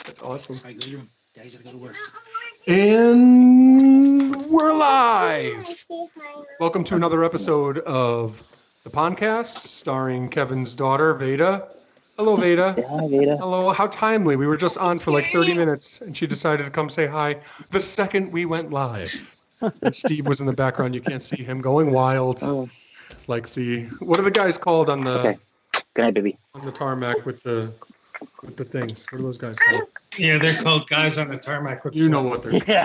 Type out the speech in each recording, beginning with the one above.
That's awesome. All right, go to your room. Daddy's gotta go to work. And we're live. Welcome to another episode of the Pondcast, starring Kevin's daughter, Veda. Hello, Veda. Hi, Veda. Hello. How timely. We were just on for like 30 minutes, and she decided to come say hi the second we went live. And Steve was in the background. You can't see him going wild. Oh, Like what are the guys called on the okay. Good night, baby. on the tarmac with the things? What are those guys called? Yeah, they're called guys on the tarmac with You know what they're Yeah.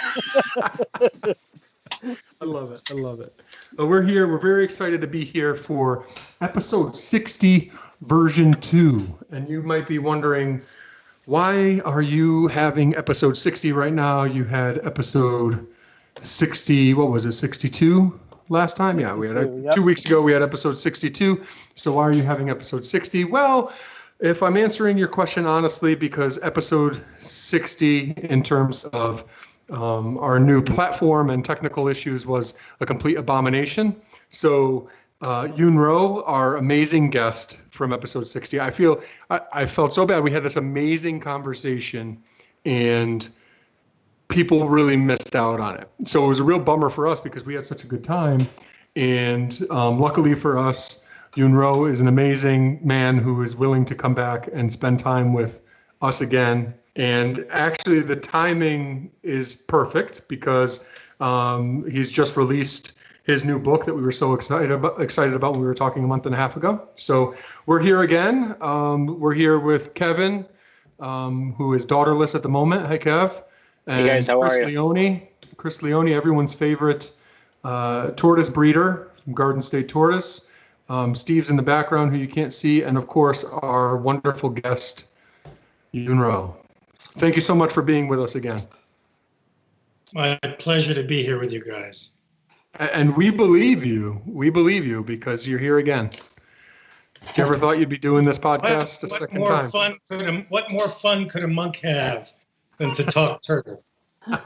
I love it. I love it. But we're here. We're very excited to be here for episode 60, version 2. And you might be wondering, why are you having episode 60 right now? You had episode 60, what was it, 62 last time? Yeah, we had 2 weeks ago, we had episode 62. So why are you having episode 60? Well, if I'm answering your question honestly, because episode 60 in terms of our new platform and technical issues was a complete abomination. So Yoon Ro, our amazing guest from episode 60, I felt so bad. We had this amazing conversation and people really missed out on it. So it was a real bummer for us because we had such a good time. And luckily for us, Yoon Ro is an amazing man who is willing to come back and spend time with us again. And actually, the timing is perfect because he's just released his new book that we were so excited about when we were talking a month and a half ago. So we're here again. We're here with Kevin, who is daughterless at the moment. Hi, Kev. And Hey guys, how are you? Chris Leone, everyone's favorite tortoise breeder from Garden State Tortoise. Steve's in the background, who you can't see, and of course, our wonderful guest, Yoon Ro. Thank you so much for being with us again. My pleasure to be here with you guys. And we believe you. We believe you because you're here again. You ever thought you'd be doing this podcast a second time? What more fun could a monk have than to talk turtle? And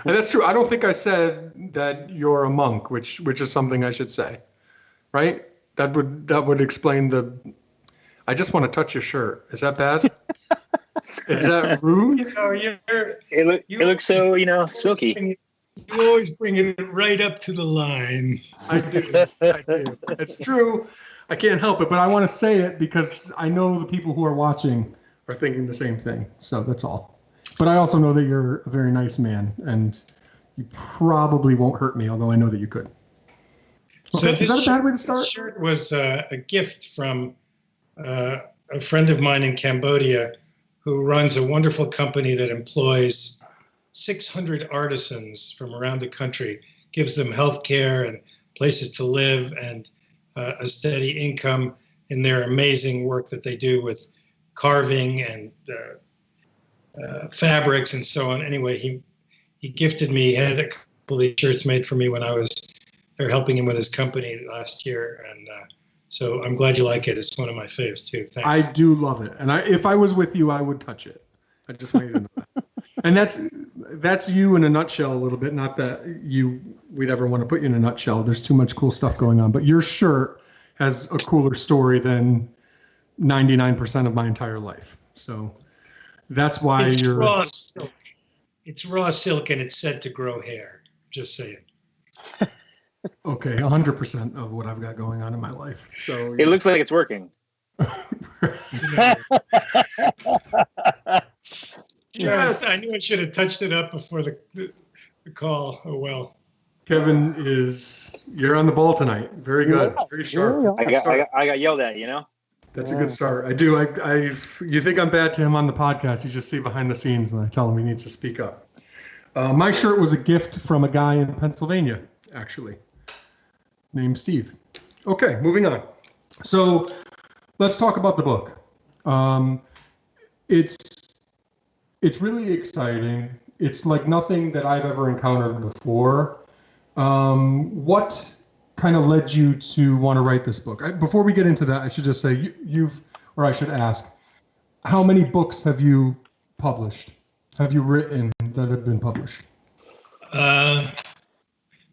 that's true. I don't think I said that you're a monk, which is something I should say, right? That would explain I just want to touch your shirt. Is that bad? Is that rude? It looks so, silky. You always bring it right up to the line. I do. It's true. I can't help it, but I want to say it because I know the people who are watching are thinking the same thing. So that's all. But I also know that you're a very nice man, and you probably won't hurt me, although I know that you could. So is that a bad way to start? This shirt was a gift from a friend of mine in Cambodia who runs a wonderful company that employs 600 artisans from around the country, gives them health care and places to live and a steady income in their amazing work that they do with carving and fabrics and so on. Anyway, he gifted me, he had a couple of these shirts made for me when I was there helping him with his company last year. And so I'm glad you like it. It's one of my faves too. Thanks. I do love it. And if I was with you, I would touch it. I just want you to know that. And that's you in a nutshell a little bit. Not that we'd ever want to put you in a nutshell. There's too much cool stuff going on. But your shirt has a cooler story than 99% of my entire life. So that's why it's raw silk. It's raw silk and it's said to grow hair. Just saying. Okay, 100% of what I've got going on in my life. So It looks like it's working. Yes, I knew I should have touched it up before the call. Oh well. Kevin you're on the ball tonight. Very good. Very sharp. I got yelled at, That's a good start. I do. You think I'm bad to him on the podcast. You just see behind the scenes when I tell him he needs to speak up. My shirt was a gift from a guy in Pennsylvania, actually, named Steve. Okay, moving on. So let's talk about the book. It's really exciting. It's like nothing that I've ever encountered before. What kind of led you to want to write this book? Before we get into that, I should just say I should ask, how many books have you published? Have you written that have been published? I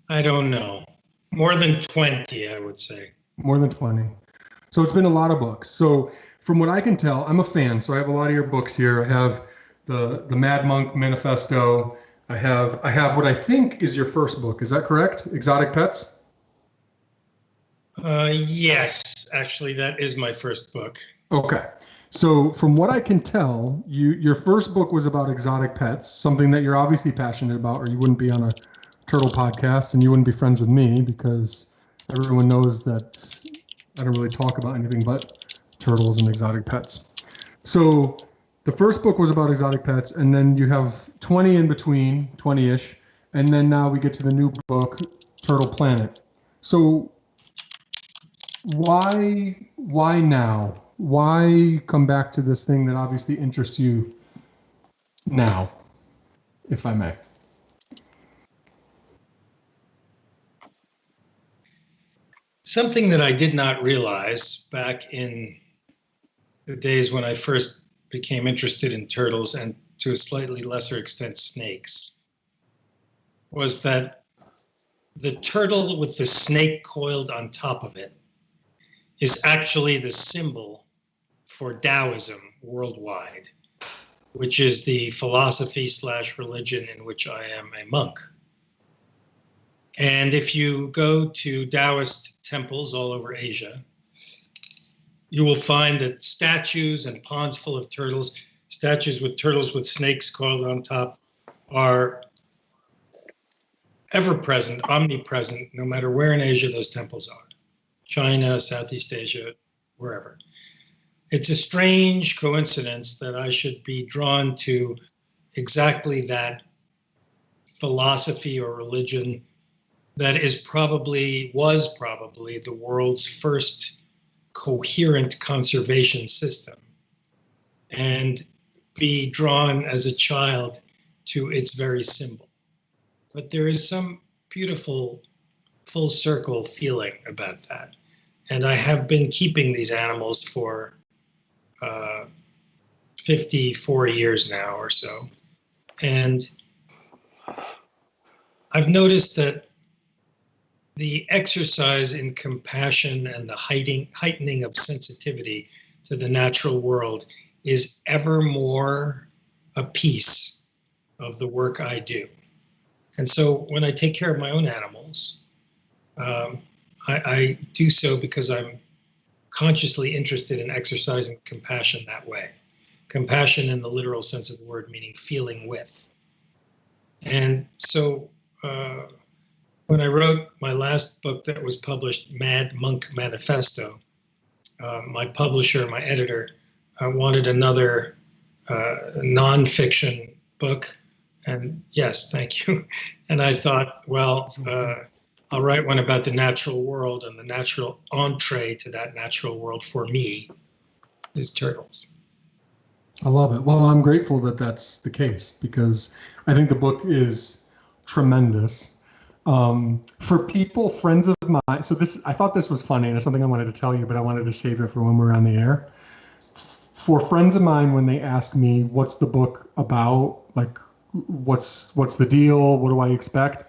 don't know. More than 20, I would say. More than 20. So it's been a lot of books. So from what I can tell, I'm a fan. So I have a lot of your books here. I have the Mad Monk Manifesto. I have what I think is your first book. Is that correct? Exotic Pets? Yes, actually, that is my first book. Okay. So from what I can tell, your first book was about exotic pets, something that you're obviously passionate about, or you wouldn't be on a turtle podcast and you wouldn't be friends with me, because everyone knows that I don't really talk about anything but turtles and exotic pets. So the first book was about exotic pets, and then you have 20 in between, 20-ish, and then now we get to the new book, Turtle Planet. So why now? Why come back to this thing that obviously interests you now, if I may? Something that I did not realize back in the days when I first became interested in turtles, and to a slightly lesser extent snakes, was that the turtle with the snake coiled on top of it is actually the symbol for Taoism worldwide, which is the philosophy / religion in which I am a monk. And if you go to Daoist temples all over Asia, you will find that statues and ponds full of turtles, statues with turtles with snakes coiled on top, are ever present, omnipresent, no matter where in Asia those temples are. China, Southeast Asia, wherever. It's a strange coincidence that I should be drawn to exactly that philosophy or religion that was probably the world's first coherent conservation system, and be drawn as a child to its very symbol. But there is some beautiful full circle feeling about that. And I have been keeping these animals for 54 years now or so. And I've noticed that the exercise in compassion and the heightening of sensitivity to the natural world is ever more a piece of the work I do. And so when I take care of my own animals, I do so because I'm consciously interested in exercising compassion that way. Compassion in the literal sense of the word, meaning feeling with. And so when I wrote my last book that was published, Mad Monk Manifesto, my publisher, my editor, wanted another nonfiction book. And yes, thank you. And I thought, well, I'll write one about the natural world, and the natural entree to that natural world for me is turtles. I love it. Well, I'm grateful that that's the case, because I think the book is tremendous. For people, friends of mine, so I thought this was funny, and it's something I wanted to tell you, but I wanted to save it for when we're on the air. For friends of mine, when they ask me, what's the book about? Like, what's the deal? What do I expect?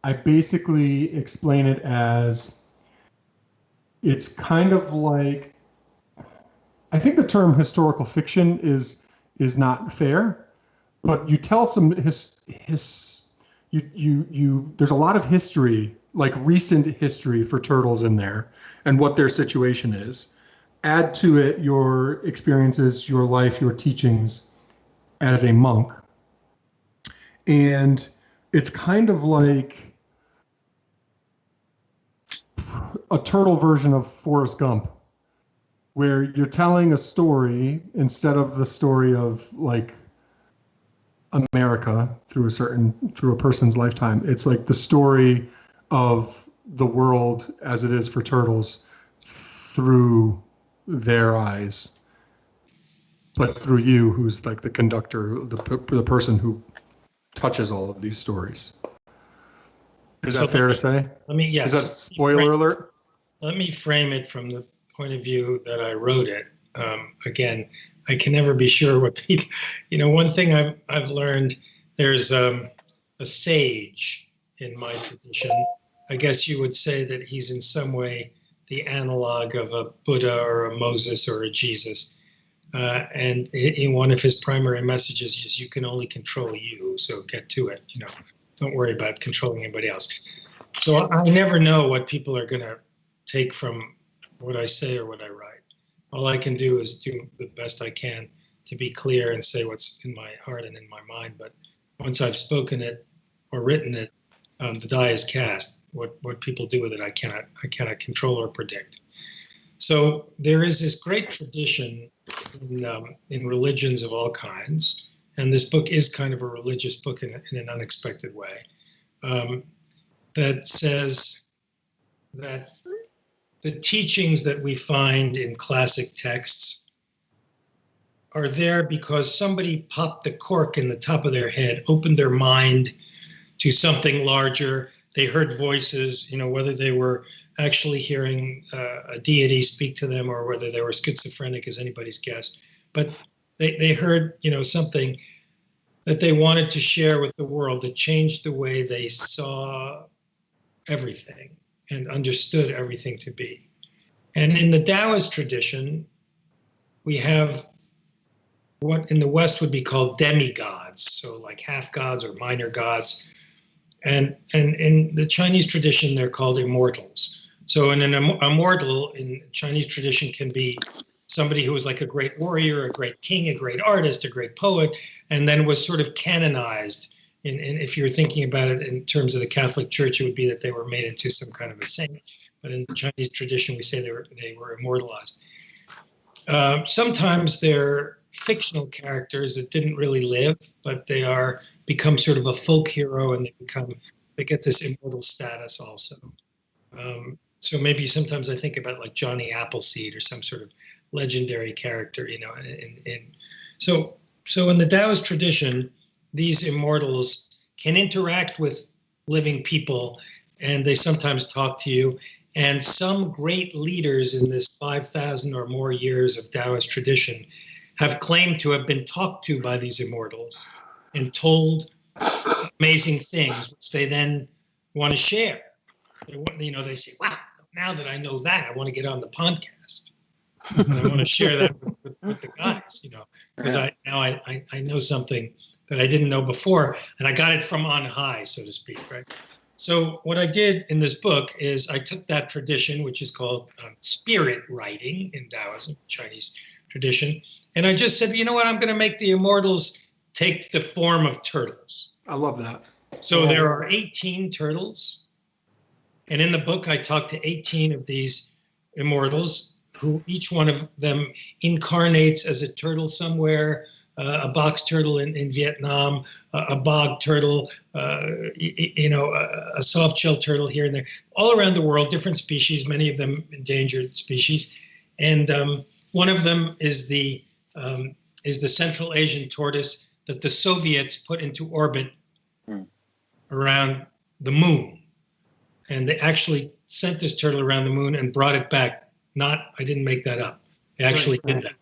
I basically explain it as, it's kind of like, I think the term historical fiction is not fair, but you tell some there's a lot of history, like recent history for turtles in there and what their situation is. Add to it your experiences, your life, your teachings as a monk. And it's kind of like a turtle version of Forrest Gump, where you're telling a story instead of the story of like America through a person's lifetime. It's like the story of the world as it is for turtles through their eyes, but through you, who's like the conductor, the person who touches all of these stories. Is that fair to say? Yes. Is that spoiler alert? Let me frame it from the point of view that I wrote it. Again, I can never be sure what people, one thing I've learned, there's a sage in my tradition. I guess you would say that he's in some way the analog of a Buddha or a Moses or a Jesus. And in one of his primary messages is, you can only control you, so get to it. Don't worry about controlling anybody else. So I never know what people are going to take from what I say or what I write. All I can do is do the best I can to be clear and say what's in my heart and in my mind. But once I've spoken it or written it, the die is cast. What people do with it, I cannot control or predict. So there is this great tradition in religions of all kinds, and this book is kind of a religious book in an unexpected way, that says that the teachings that we find in classic texts are there because somebody popped the cork in the top of their head, opened their mind to something larger. They heard voices, whether they were actually hearing a deity speak to them or whether they were schizophrenic is anybody's guess. But they heard, something that they wanted to share with the world that changed the way they saw everything and understood everything to be. And in the Daoist tradition, we have what in the West would be called demigods, so like half gods or minor gods. And in the Chinese tradition, they're called immortals. So an immortal in Chinese tradition can be somebody who was like a great warrior, a great king, a great artist, a great poet, and then was sort of canonized. And if you're thinking about it in terms of the Catholic Church, it would be that they were made into some kind of a saint. But in the Chinese tradition, we say they were immortalized. Sometimes they're fictional characters that didn't really live, but they become sort of a folk hero, and they get this immortal status also. So maybe sometimes I think about like Johnny Appleseed or some sort of legendary character, So in the Taoist tradition, these immortals can interact with living people, and they sometimes talk to you. And some great leaders in this 5,000 or more years of Taoist tradition have claimed to have been talked to by these immortals and told amazing things, which they then want to share. They say, wow, now that I know that, I want to get on the Pondcast. And I want to share that with the guys, because I know something that I didn't know before, and I got it from on high, so to speak, right? So what I did in this book is I took that tradition, which is called spirit writing in Taoism, Chinese tradition, and I just said, you know what, I'm going to make the immortals take the form of turtles. I love that. So there are 18 turtles, and in the book I talk to 18 of these immortals, who each one of them incarnates as a turtle somewhere, a box turtle in Vietnam, a bog turtle, a soft-shell turtle here and there, all around the world, different species, many of them endangered species. And one of them is the Central Asian tortoise that the Soviets put into orbit around the moon. And they actually sent this turtle around the moon and brought it back. I didn't make that up. They actually did that.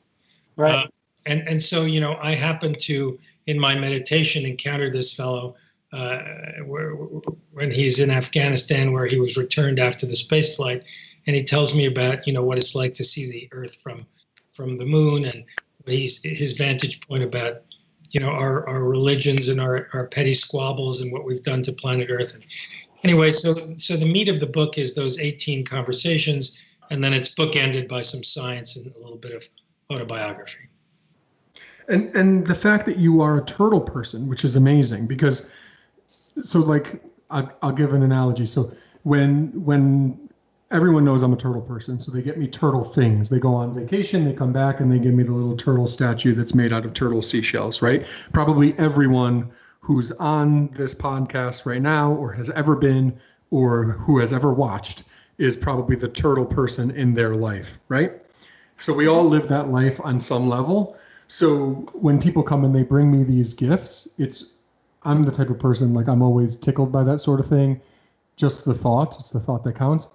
Right. And so, I happened to, in my meditation, encounter this fellow when he's in Afghanistan, where he was returned after the space flight. And he tells me about, what it's like to see the Earth from the moon, and his vantage point about, our religions and our petty squabbles and what we've done to planet Earth. And anyway, so the meat of the book is those 18 conversations, and then it's bookended by some science and a little bit of autobiography. And the fact that you are a turtle person, which is amazing, because I'll give an analogy. So when everyone knows I'm a turtle person, so they get me turtle things. They go on vacation, they come back, and they give me the little turtle statue that's made out of turtle seashells, right? Probably everyone who's on this podcast right now, or has ever been, or who has ever watched, is probably the turtle person in their life, right? So we all live that life on some level. So when people come and they bring me these gifts, I'm the type of person, I'm always tickled by that sort of thing. Just the thought, it's the thought that counts.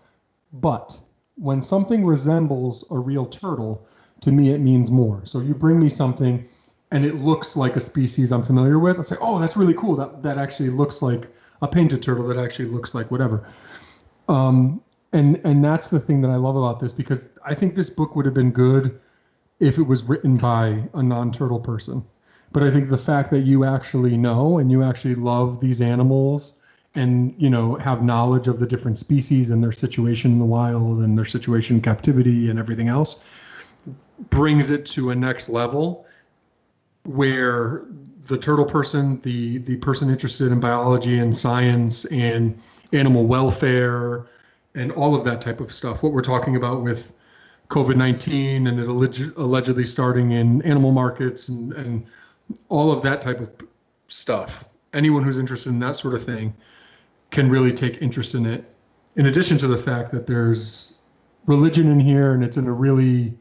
But when something resembles a real turtle, to me, it means more. So you bring me something and it looks like a species I'm familiar with. I say, oh, that's really cool. That actually looks like a painted turtle. That actually looks like whatever. And that's the thing that I love about this, because I think this book would have been good if it was written by a non-turtle person. But I think the fact that you actually know and you actually love these animals and, you know, have knowledge of the different species and their situation in the wild and their situation in captivity and everything else brings it to a next level where the turtle person, the person interested in biology and science and animal welfare and all of that type of stuff, what we're talking about with COVID-19 and it allegedly starting in animal markets and all of that type of stuff. Anyone who's interested in that sort of thing can really take interest in it. In addition to the fact that there's religion in here and it's in a really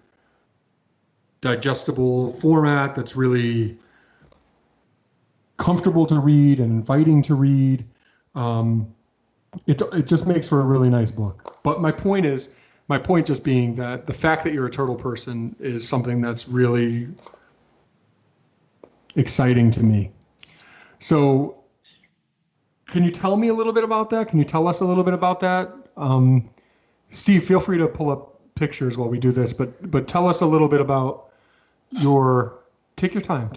digestible format that's really comfortable to read and inviting to read. It just makes for a really nice book. But my point just being that the fact that you're a turtle person is something that's really exciting to me. So can you tell me a little bit about that? Can you tell us a little bit about that? Steve, feel free to pull up pictures while we do this, but tell us a little bit about take your time.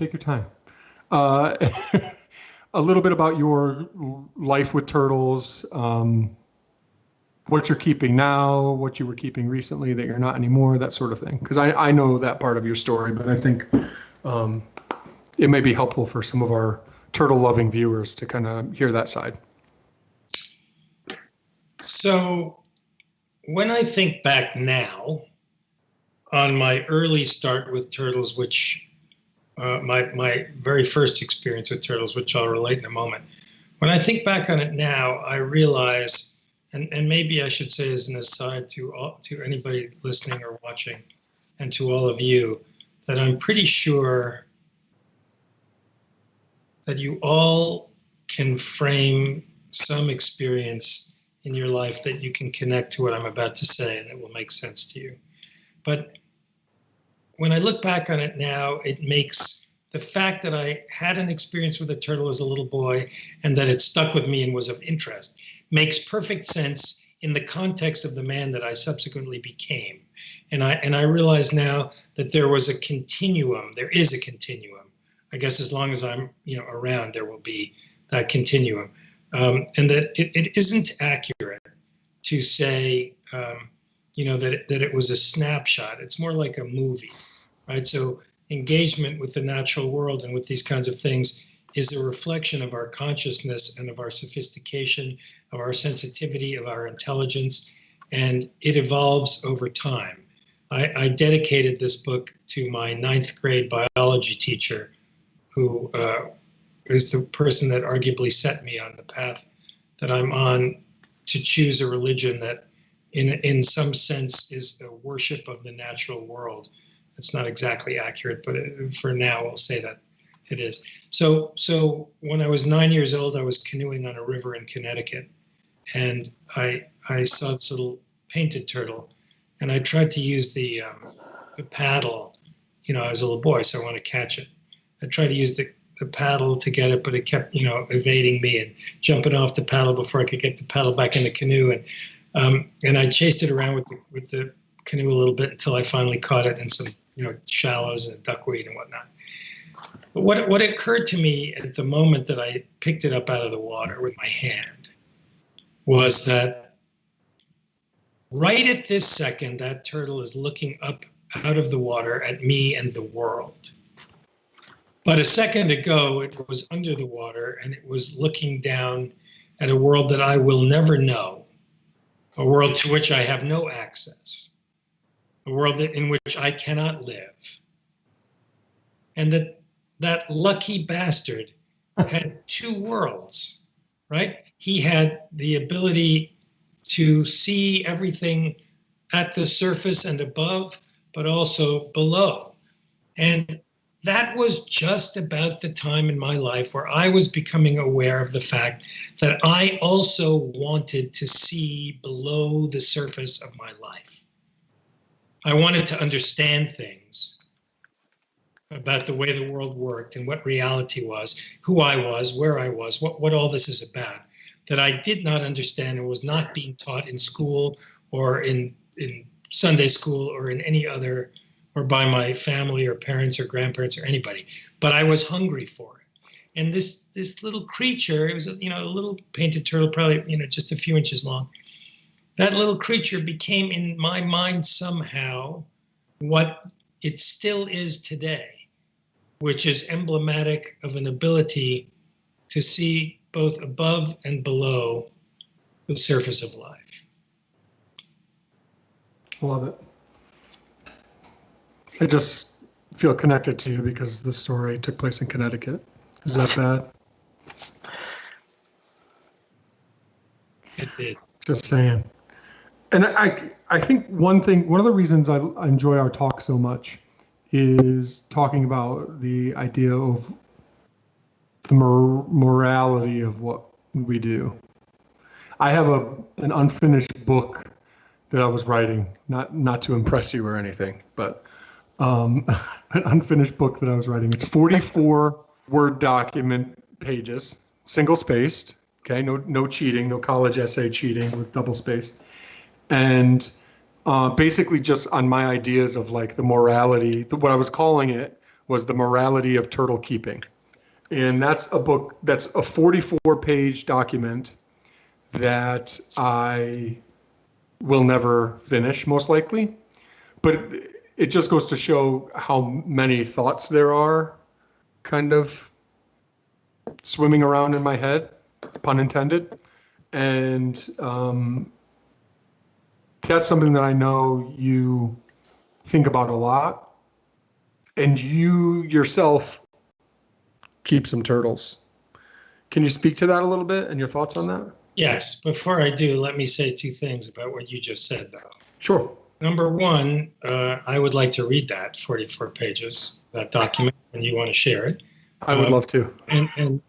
A little bit about your life with turtles, what you're keeping now, what you were keeping recently that you're not anymore, that sort of thing. Because I know that part of your story, but I think it may be helpful for some of our turtle-loving viewers to kind of hear that side. So when I think back now on my early start with turtles, which my very first experience with turtles, which I'll relate in a moment. When I think back on it now, I realize, and maybe I should say as an aside to anybody listening or watching, and to all of you, that I'm pretty sure that you all can frame some experience in your life that you can connect to what I'm about to say and it will make sense to you. But when I look back on it now, it makes the fact that I had an experience with a turtle as a little boy and that it stuck with me and was of interest makes perfect sense in the context of the man that I subsequently became. And I realize now that there was a continuum. There is a continuum. I guess as long as I'm around, there will be that continuum. And that it isn't accurate to say that it was a snapshot. It's more like a movie, right? So engagement with the natural world and with these kinds of things is a reflection of our consciousness and of our sophistication, of our sensitivity, of our intelligence, and it evolves over time. I dedicated this book to my 9th grade biology teacher, who is the person that arguably set me on the path that I'm on to choose a religion that in some sense is a worship of the natural world. It's not exactly accurate, but for now we'll say that it is. So when I was 9 years old, I was canoeing on a river in Connecticut, and I saw this little painted turtle, and I tried to use the paddle. I was a little boy, so I wanted to catch it. I tried to use the paddle to get it, but it kept evading me and jumping off the paddle before I could get the paddle back in the canoe. And I chased it around with the canoe a little bit until I finally caught it in some shallows and duckweed and whatnot. But what occurred to me at the moment that I picked it up out of the water with my hand was that right at this second, that turtle is looking up out of the water at me and the world. But a second ago, it was under the water and it was looking down at a world that I will never know, a world to which I have no access, a world in which I cannot live. And that lucky bastard had 2 worlds, right? He had the ability to see everything at the surface and above, but also below. And that was just about the time in my life where I was becoming aware of the fact that I also wanted to see below the surface of my life. I wanted to understand things about the way the world worked and what reality was, who I was, where I was, what all this is about, that I did not understand and was not being taught in school or in Sunday school or in any other or by my family or parents or grandparents or anybody, but I was hungry for it. And this little creature, it was a little painted turtle, probably just a few inches long. That little creature became in my mind somehow what it still is today, which is emblematic of an ability to see both above and below the surface of life. Love it. I just feel connected to you because the story took place in Connecticut. Is that bad? It did. Just saying. And I think one of the reasons I enjoy our talk so much is talking about the idea of the morality of what we do. I have an unfinished book that I was writing, not to impress you or anything, but an unfinished book that I was writing. It's 44 Word document pages, single spaced. Okay, no cheating, no college essay cheating with double space, and basically just on my ideas of like the morality. What I was calling it was the morality of turtle keeping, and that's a book. That's a 44-page document that I will never finish, most likely, but it just goes to show how many thoughts there are kind of swimming around in my head, pun intended. And that's something that I know you think about a lot. And you yourself keep some turtles. Can you speak to that a little bit and your thoughts on that? Yes. Before I do, let me say two things about what you just said, though. Sure. Number one, I would like to read that 44 pages, that document, and you want to share it. I would love to. And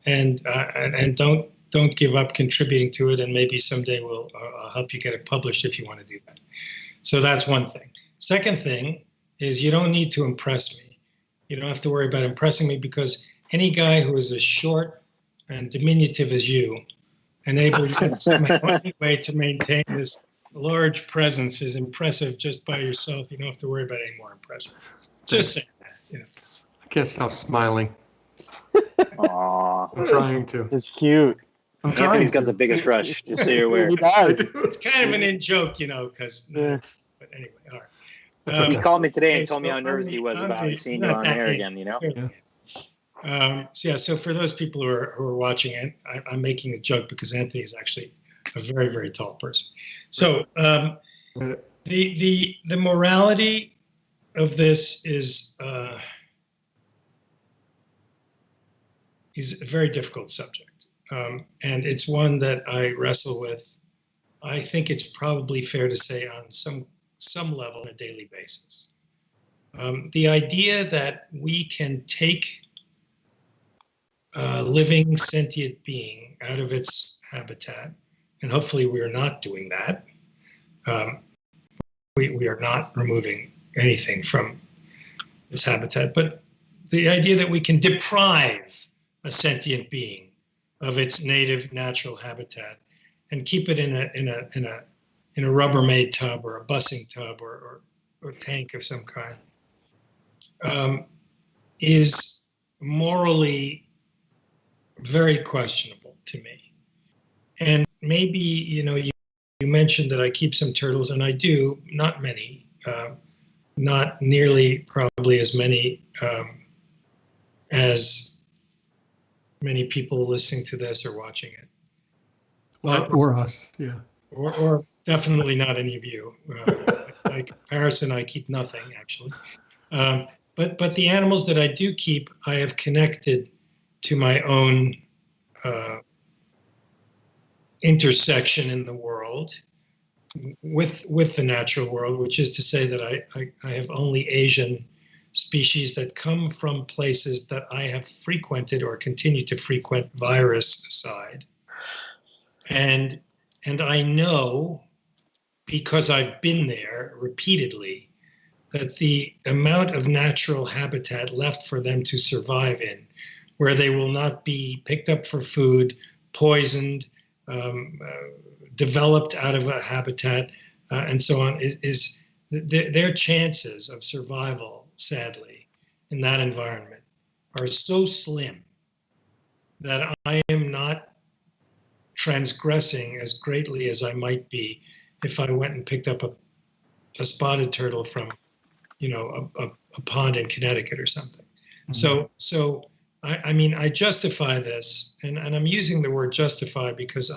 don't give up contributing to it, and maybe someday I'll help you get it published if you want to do that. So that's one thing. Second thing is you don't need to impress me. You don't have to worry about impressing me, because any guy who is as short and diminutive as you and able anyway to maintain this large presence is impressive just by yourself. You don't have to worry about any more impression. Just saying that. I can't stop smiling. Aww. I'm trying to. It's cute. Anthony's got the biggest rush, just so you're aware. He does. It's kind of an in-joke, because. Yeah. But anyway, all right. He called me today and so told me how nervous he was about seeing you not on that air big. again, Yeah. So for those people who are watching it, I'm making a joke because Anthony is actually a very, very tall person. So the morality of this is a very difficult subject, and it's one that I wrestle with. I think it's probably fair to say on some level on a daily basis. The idea that we can take a living sentient being out of its habitat, and hopefully we are not doing that. We are not removing anything from its habitat, but the idea that we can deprive a sentient being of its native natural habitat and keep it in a Rubbermaid tub or a bussing tub or tank of some kind is morally very questionable to me. And maybe, you mentioned that I keep some turtles, and I do, not many, not nearly probably as many as many people listening to this or watching it. But, or us, yeah. Or definitely not any of you. By comparison, I keep nothing, actually. But the animals that I do keep, I have connected to my own intersection in the world with the natural world, which is to say that I have only Asian species that come from places that I have frequented or continue to frequent virus aside. And I know, because I've been there repeatedly, that the amount of natural habitat left for them to survive in, where they will not be picked up for food, poisoned, developed out of a habitat, and so on, is their chances of survival, sadly, in that environment are so slim that I am not transgressing as greatly as I might be if I went and picked up a spotted turtle from, a pond in Connecticut or something. Mm-hmm. So I mean, I justify this, and I'm using the word justify because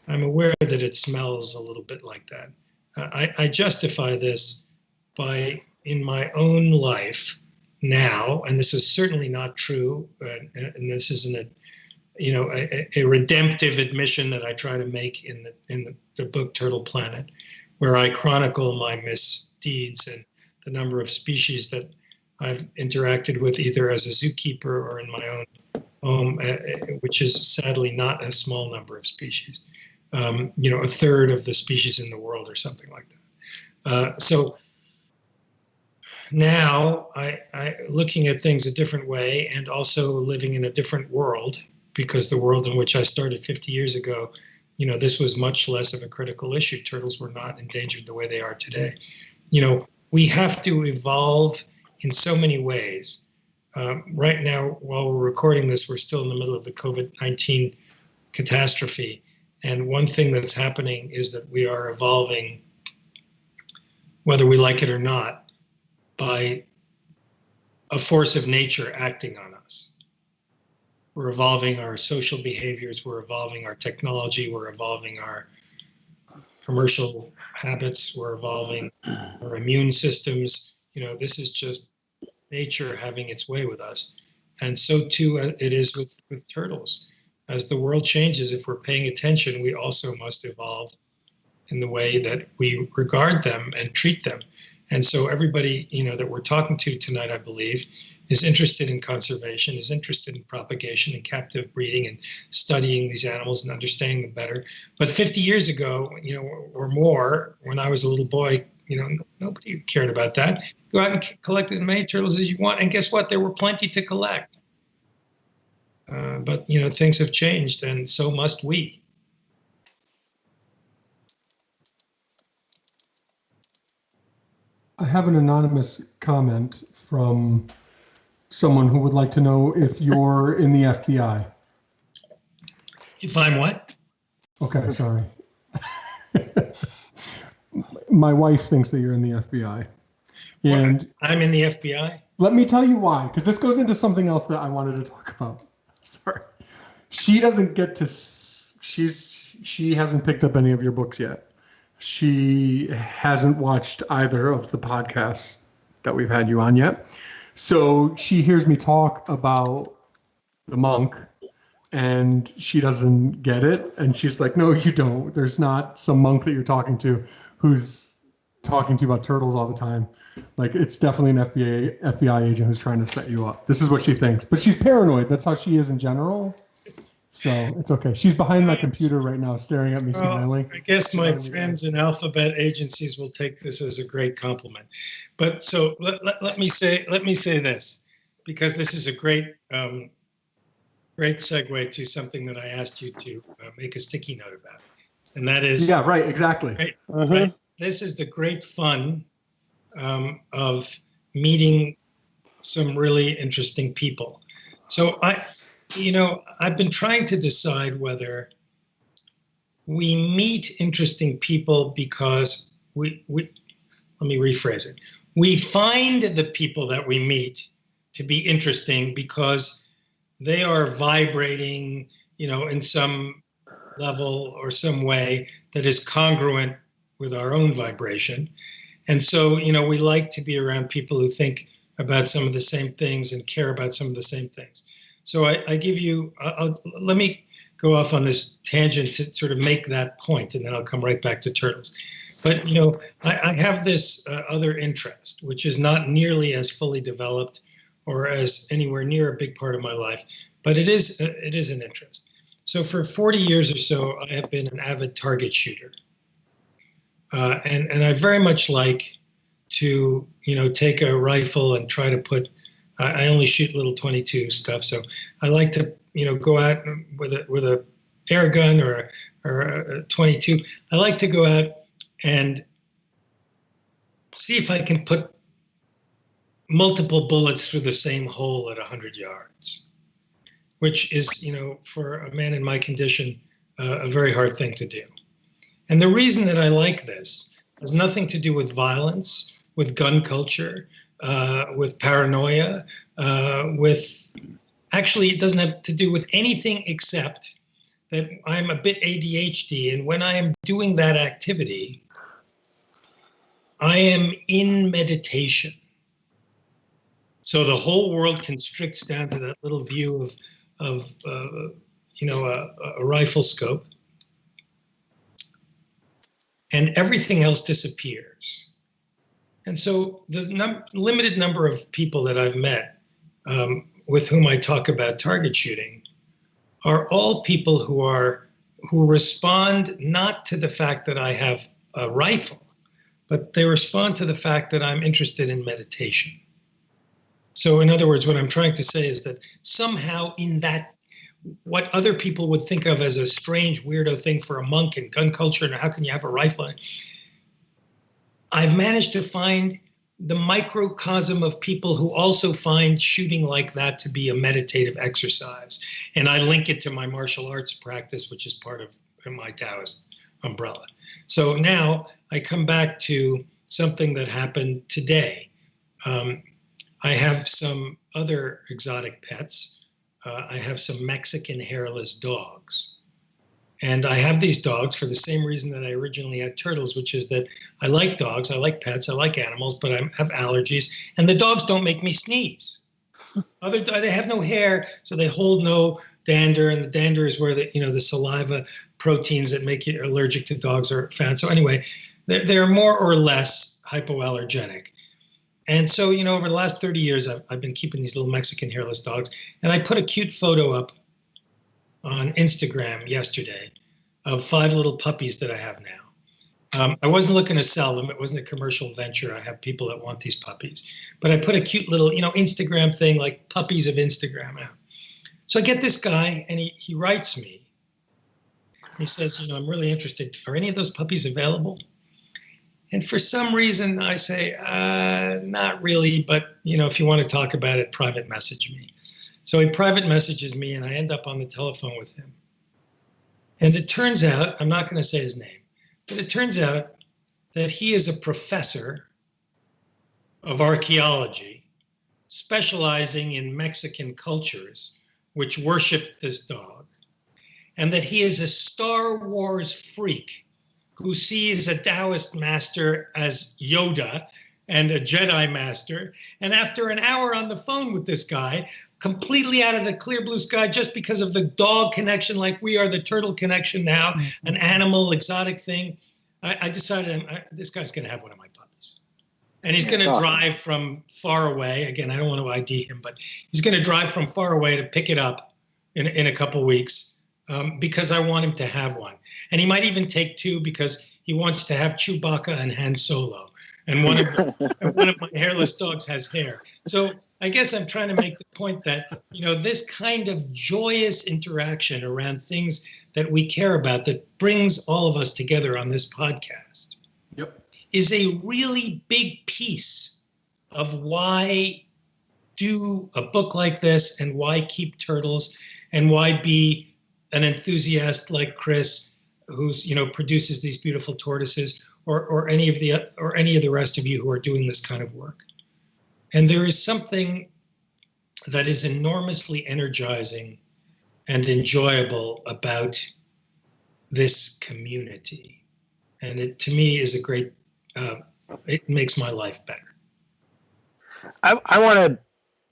I'm aware that it smells a little bit like that. I justify this by, in my own life now, and this is certainly not true, and this isn't a redemptive admission that I try to make in the book Turtle Planet, where I chronicle my misdeeds and the number of species that I've interacted with either as a zookeeper or in my own home, which is sadly not a small number of species. A third of the species in the world or something like that. So now I looking at things a different way and also living in a different world, because the world in which I started 50 years ago, this was much less of a critical issue. Turtles were not endangered the way they are today. We have to evolve in so many ways. Right now, while we're recording this, we're still in the middle of the COVID-19 catastrophe. And one thing that's happening is that we are evolving, whether we like it or not, by a force of nature acting on us. We're evolving our social behaviors, we're evolving our technology, we're evolving our commercial habits, we're evolving our immune systems. This is just nature having its way with us. And so too it is with turtles. As the world changes, if we're paying attention, we also must evolve in the way that we regard them and treat them. And so everybody, that we're talking to tonight, I believe, is interested in conservation, is interested in propagation and captive breeding and studying these animals and understanding them better. But 50 years ago, or more, when I was a little boy, nobody cared about that. Go out and collect as many turtles as you want. And guess what? There were plenty to collect. But things have changed, and so must we. I have an anonymous comment from someone who would like to know if you're in the FBI. If I'm what? Okay, sorry. My wife thinks that you're in the FBI. And I'm in the FBI? Let me tell you why, because this goes into something else that I wanted to talk about. Sorry. She doesn't get to, she hasn't picked up any of your books yet. She hasn't watched either of the podcasts that we've had you on yet. So she hears me talk about the monk and she doesn't get it. And she's like, no, you don't. There's not some monk that you're talking to who's talking to you about turtles all the time. Like, it's definitely an FBI agent who's trying to set you up. This is what she thinks. But she's paranoid. That's how she is in general. So it's okay. She's behind my computer right now staring at me smiling. I guess my friends in alphabet agencies will take this as a great compliment. But so let me say this, because this is a great segue to something that I asked you to make a sticky note about. And that is... Yeah, right, exactly. Right, right? This is the great fun of meeting some really interesting people. So I've been trying to decide whether we meet interesting people because let me rephrase it. We find the people that we meet to be interesting because they are vibrating, in some level or some way that is congruent with our own vibration. And so, we like to be around people who think about some of the same things and care about some of the same things. So I give you, let me go off on this tangent to sort of make that point, and then I'll come right back to turtles. But, I have this other interest, which is not nearly as fully developed or as anywhere near a big part of my life, but it is an interest. So for 40 years or so, I have been an avid target shooter. And I very much like to, take a rifle and try to put, I only shoot little 22 stuff. So I like to, go out with a air gun or a 22. I like to go out and see if I can put multiple bullets through the same hole at 100 yards, which is, for a man in my condition, a very hard thing to do. And the reason that I like this has nothing to do with violence, with gun culture, with paranoia, actually, it doesn't have to do with anything except that I'm a bit ADHD. And when I am doing that activity, I am in meditation. So the whole world constricts down to that little view of a rifle scope, and everything else disappears. And so the limited number of people that I've met with whom I talk about target shooting are all people who respond not to the fact that I have a rifle, but they respond to the fact that I'm interested in meditation. So in other words, what I'm trying to say is that somehow in that, what other people would think of as a strange, weirdo thing for a monk in gun culture, and how can you have a rifle? I've managed to find the microcosm of people who also find shooting like that to be a meditative exercise. And I link it to my martial arts practice, which is part of my Daoist umbrella. So now I come back to something that happened today. I have some other exotic pets. I have some Mexican hairless dogs. And I have these dogs for the same reason that I originally had turtles, which is that I like dogs, I like pets, I like animals, but I have allergies. And the dogs don't make me sneeze. They have no hair, so they hold no dander, and the dander is where the saliva proteins that make you allergic to dogs are found. So anyway, they're more or less hypoallergenic. And so, over the last 30 years, I've been keeping these little Mexican hairless dogs. And I put a cute photo up on Instagram yesterday of 5 little puppies that I have now. I wasn't looking to sell them. It wasn't a commercial venture. I have people that want these puppies. But I put a cute little, Instagram thing, like puppies of Instagram out. So I get this guy, and he writes me. He says, I'm really interested. Are any of those puppies available? And for some reason, I say, not really, but, if you want to talk about it, private message me. So he private messages me, and I end up on the telephone with him. And it turns out, I'm not going to say his name, but it turns out that he is a professor of archaeology, specializing in Mexican cultures, which worship this dog, and that he is a Star Wars freak who sees a Daoist master as Yoda and a Jedi master. And after an hour on the phone with this guy, completely out of the clear blue sky, just because of the dog connection, like we are the turtle connection now, an animal, exotic thing, I decided this guy's going to have one of my puppies. And he's going to drive from far away. Again, I don't want to ID him, but he's going to drive from far away to pick it up in a couple weeks. Because I want him to have one. And he might even take 2 because he wants to have Chewbacca and Han Solo. And one of my hairless dogs has hair. So I guess I'm trying to make the point that, this kind of joyous interaction around things that we care about that brings all of us together on this podcast is a really big piece of why do a book like this and why keep turtles and why be an enthusiast like Chris, who's produces these beautiful tortoises, or any of the rest of you who are doing this kind of work. And there is something that is enormously energizing and enjoyable about this community, and it to me is a great. It makes my life better. I want to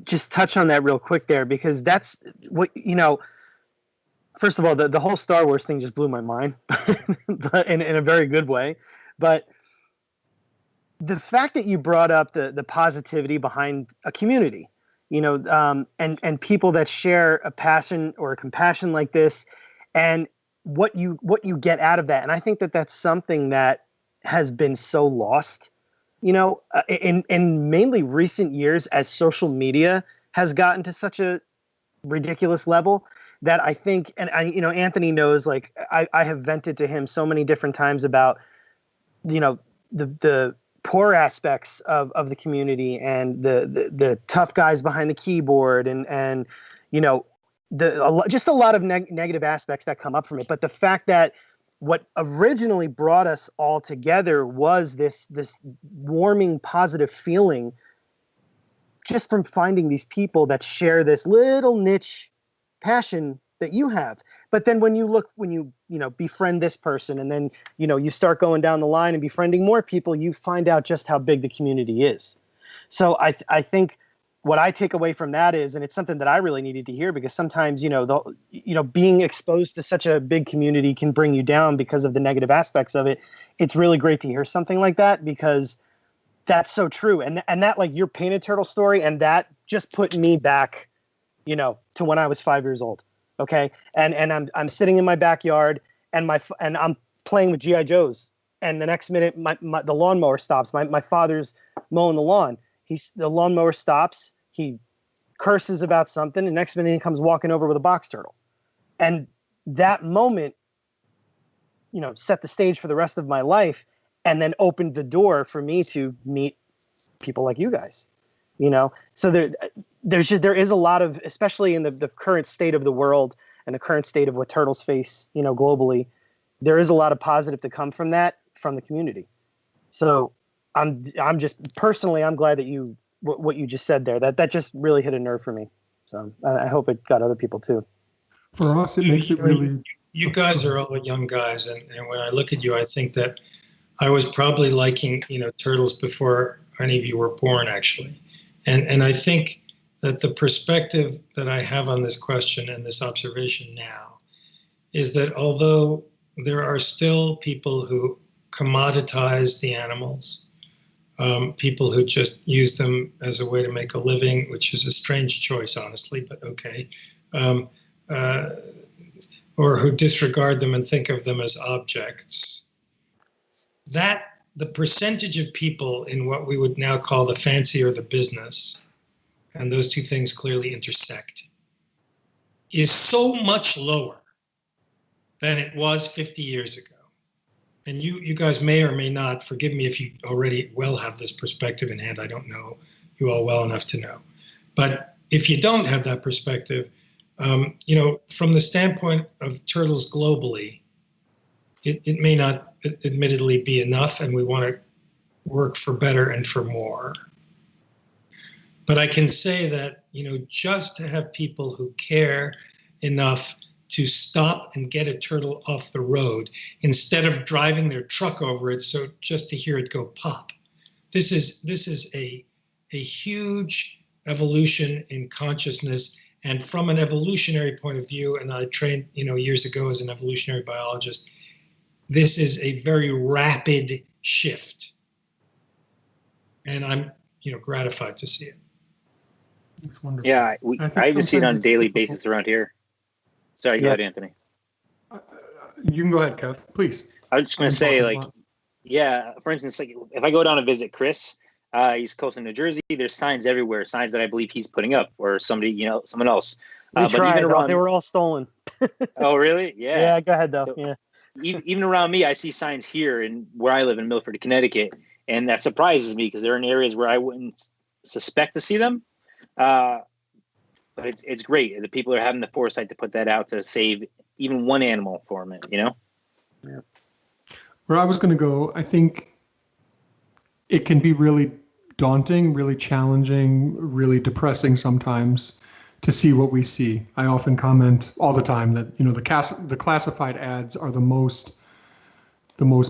just touch on that real quick there, because that's what First of all, the whole Star Wars thing just blew my mind, but in a very good way. But the fact that you brought up the positivity behind a community, and people that share a passion or a compassion like this, and what you get out of that, and I think that that's something that has been so lost, in mainly recent years as social media has gotten to such a ridiculous level. That I think, and Anthony knows, like I have vented to him so many different times about, the poor aspects of the community and the tough guys behind the keyboard and you know, just a lot of negative aspects that come up from it. But the fact that what originally brought us all together was this warming, positive feeling just from finding these people that share this little niche passion that you have. But then when you befriend this person, and then, you know, you start going down the line and befriending more people, you find out just how big the community is. So I think what I take away from that is, and it's something that I really needed to hear, because sometimes, being exposed to such a big community can bring you down because of the negative aspects of it. It's really great to hear something like that, because that's so true. And that, like, your painted turtle story, and that just put me back, to when I was 5 years old. Okay. And I'm sitting in my backyard and I'm playing with GI Joes. And the next minute the lawnmower stops. My father's mowing the lawn. The lawnmower stops. He curses about something. And next minute he comes walking over with a box turtle. And that moment, set the stage for the rest of my life, and then opened the door for me to meet people like you guys. So there is a lot of, especially in the current state of the world and the current state of what turtles face, globally, there is a lot of positive to come from that, from the community. So I'm just personally, I'm glad that what you just said there, that just really hit a nerve for me. So I hope it got other people too. For us, it makes it really. You guys are all young guys, and when I look at you, I think that I was probably liking, turtles before any of you were born, actually. And I think that the perspective that I have on this question and this observation now is that although there are still people who commoditize the animals, people who just use them as a way to make a living, which is a strange choice, honestly, but okay, or who disregard them and think of them as objects, that the percentage of people in what we would now call the fancy or the business, and those two things clearly intersect, is so much lower than it was 50 years ago. And you guys may or may not, forgive me if you already well have this perspective in hand, I don't know you all well enough to know. But if you don't have that perspective, from the standpoint of turtles globally, it may not admittedly be enough, and we want to work for better and for more. But I can say that, just to have people who care enough to stop and get a turtle off the road instead of driving their truck over it, so just to hear it go pop. This is a huge evolution in consciousness. And from an evolutionary point of view, and I trained, years ago as an evolutionary biologist, this is a very rapid shift. And I'm, gratified to see it. It's wonderful. Yeah, I even see it on a daily basis around here. Sorry, go ahead, Anthony. You can go ahead, Kev, please. I was just going to say, for instance, like if I go down to visit Chris, East Coast in New Jersey, there's signs everywhere, signs that I believe he's putting up, or somebody, someone else. We tried, they were all stolen. Oh, really? Yeah. Yeah, go ahead, though. So, yeah. Even around me, I see signs here in where I live in Milford, Connecticut, and that surprises me because they're in areas where I wouldn't suspect to see them. But it's great. The people are having the foresight to put that out to save even one animal for a minute, Yeah. Where I was going to go, I think it can be really daunting, really challenging, really depressing sometimes to see what we see. I often comment all the time that, the classified ads are the most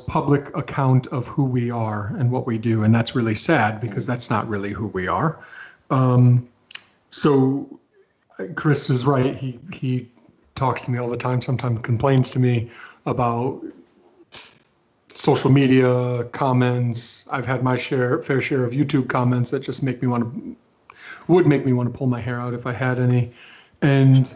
public account of who we are and what we do. And that's really sad because that's not really who we are. So Chris is right. He talks to me all the time, sometimes complains to me about social media comments. I've had my fair share of YouTube comments that just would make me want to pull my hair out if I had any. And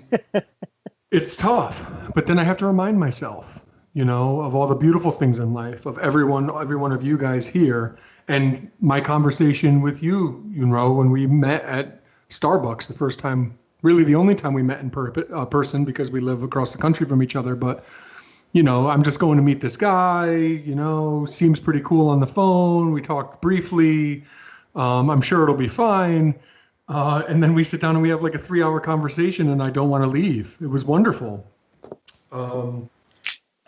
it's tough, but then I have to remind myself, of all the beautiful things in life, of every one of you guys here, and my conversation with you, when we met at Starbucks the first time, really the only time we met in person because we live across the country from each other. But, I'm just going to meet this guy, seems pretty cool on the phone. We talked briefly. I'm sure it'll be fine. And then we sit down and we have like a 3-hour conversation and I don't want to leave. It was wonderful.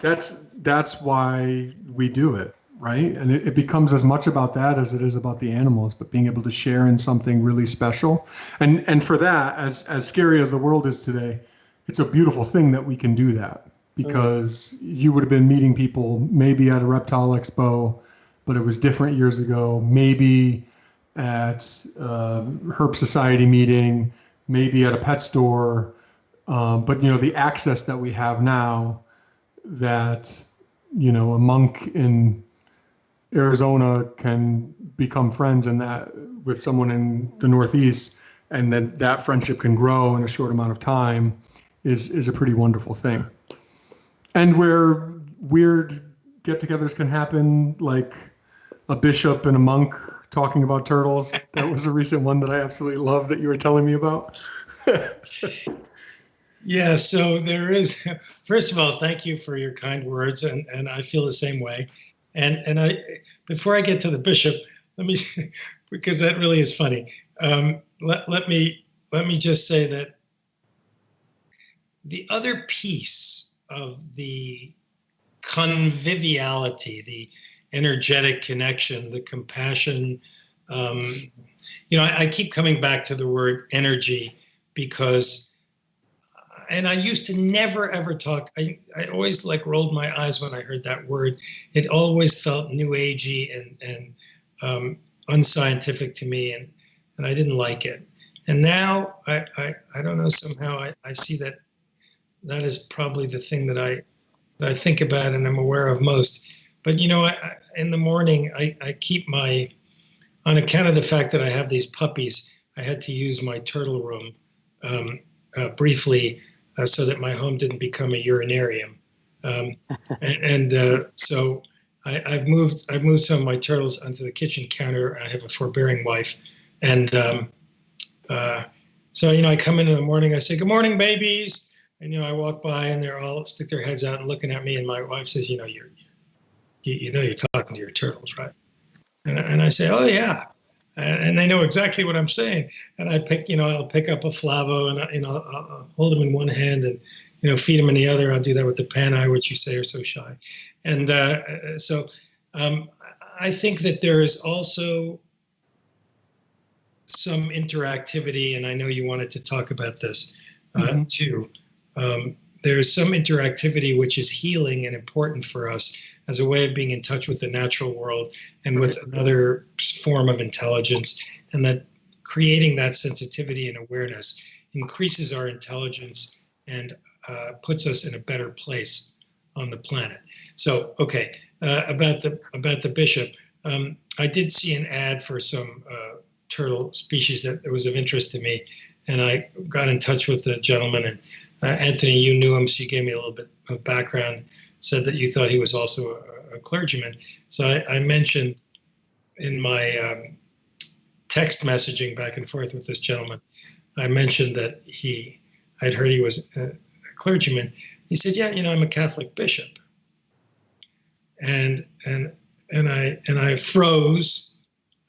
That's why we do it, right? And it becomes as much about that as it is about the animals, but being able to share in something really special. And for that, as scary as the world is today, it's a beautiful thing that we can do that, because you would have been meeting people maybe at a reptile expo, but it was different years ago, maybe at Herb Society meeting, maybe at a pet store. But the access that we have now, that a monk in Arizona can become friends and that with someone in the Northeast, and then that friendship can grow in a short amount of time is a pretty wonderful thing. And where weird get-togethers can happen, like a bishop and a monk talking about turtles. That was a recent one that I absolutely love that you were telling me about. Yeah, so there is, first of all, thank you for your kind words, and I feel the same way. And before I get to the bishop, let me, because that really is funny, let me just say that the other piece of the conviviality, the energetic connection, the compassion, I keep coming back to the word energy because, and I used to never ever talk. I always rolled my eyes when I heard that word. It always felt new agey and unscientific to me, and I didn't like it. And now I don't know, somehow I see that is probably the thing that I think about and I'm aware of most. But in the morning I keep on account of the fact that I have these puppies, I had to use my turtle room briefly. So that my home didn't become a urinarium, so I've moved some of my turtles onto the kitchen counter. I have a forbearing wife, and so I come in the morning. I say, "Good morning, babies," and I walk by and they're all stick their heads out and looking at me. And my wife says, "You're talking to your turtles, right?" And I say, "Oh yeah." And they know exactly what I'm saying. And I pick, I'll pick up a flavo and I'll hold them in one hand and, feed them in the other. I'll do that with the panai, which you say are so shy. And so I think that there is also some interactivity, and I know you wanted to talk about this too. There's some interactivity which is healing and important for us as a way of being in touch with the natural world and with another form of intelligence, and that creating that sensitivity and awareness increases our intelligence and puts us in a better place on the planet. So, okay, about the bishop, I did see an ad for some turtle species that was of interest to me, and I got in touch with the gentleman, and Anthony, you knew him, so you gave me a little bit of background, said that you thought he was also a clergyman. So I mentioned in my text messaging back and forth with this gentleman, I mentioned that I'd heard he was a clergyman. He said, "Yeah, I'm a Catholic bishop." And I froze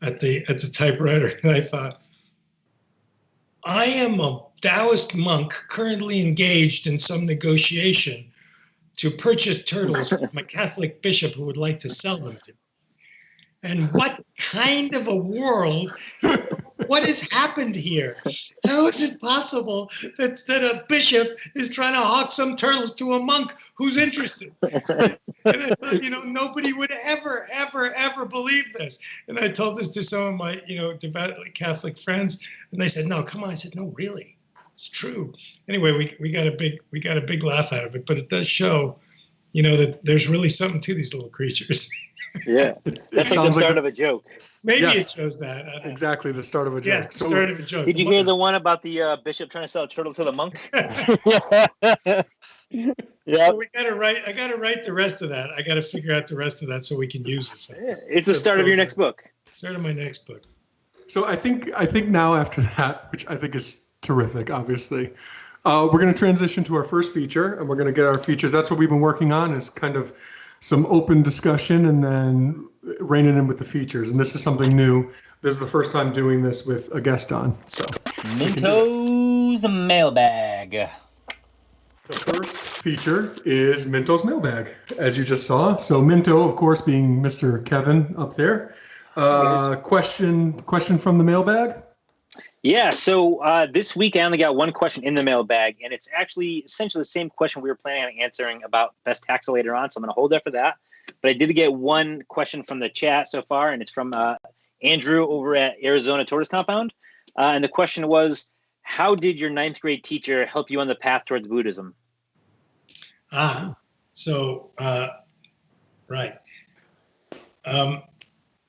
at the typewriter, and I thought, I am a Daoist monk currently engaged in some negotiation to purchase turtles from a Catholic bishop who would like to sell them to me. And what kind of a world, what has happened here? How is it possible that a bishop is trying to hawk some turtles to a monk who's interested? And I thought, nobody would ever, ever, ever believe this. And I told this to some of my, devoutly Catholic friends, and they said, "No, come on." I said, "No, really, it's true." Anyway, we got a big laugh out of it, but it does show, that there's really something to these little creatures. Yeah, that's like the start of a joke. Maybe it shows that. Exactly, the start of a joke. Yes, the start of a joke. Did you hear the one about the bishop trying to sell a turtle to the monk? Yeah. So I gotta write the rest of that. I gotta figure out the rest of that so we can use it. It's the start of your next book. Start of my next book. So I think now after that, which I think is terrific, obviously, We're going to transition to our first feature, and we're going to get our features. That's what we've been working on, is kind of some open discussion and then reining in with the features. And this is something new. This is the first time doing this with a guest on. So Minto's Mailbag. the first feature is Minto's Mailbag, as you just saw. So Minto, of course, being Mr. Kevin up there. Question from the mailbag? Yeah, so this week I only got one question in the mailbag, and it's actually essentially the same question we were planning on answering about best taxa later on, so I'm going to hold that for that. But I did get one question from the chat so far, and it's from Andrew over at Arizona Tortoise Compound. And the question was, how did your 9th grade teacher help you on the path towards Buddhism? Right.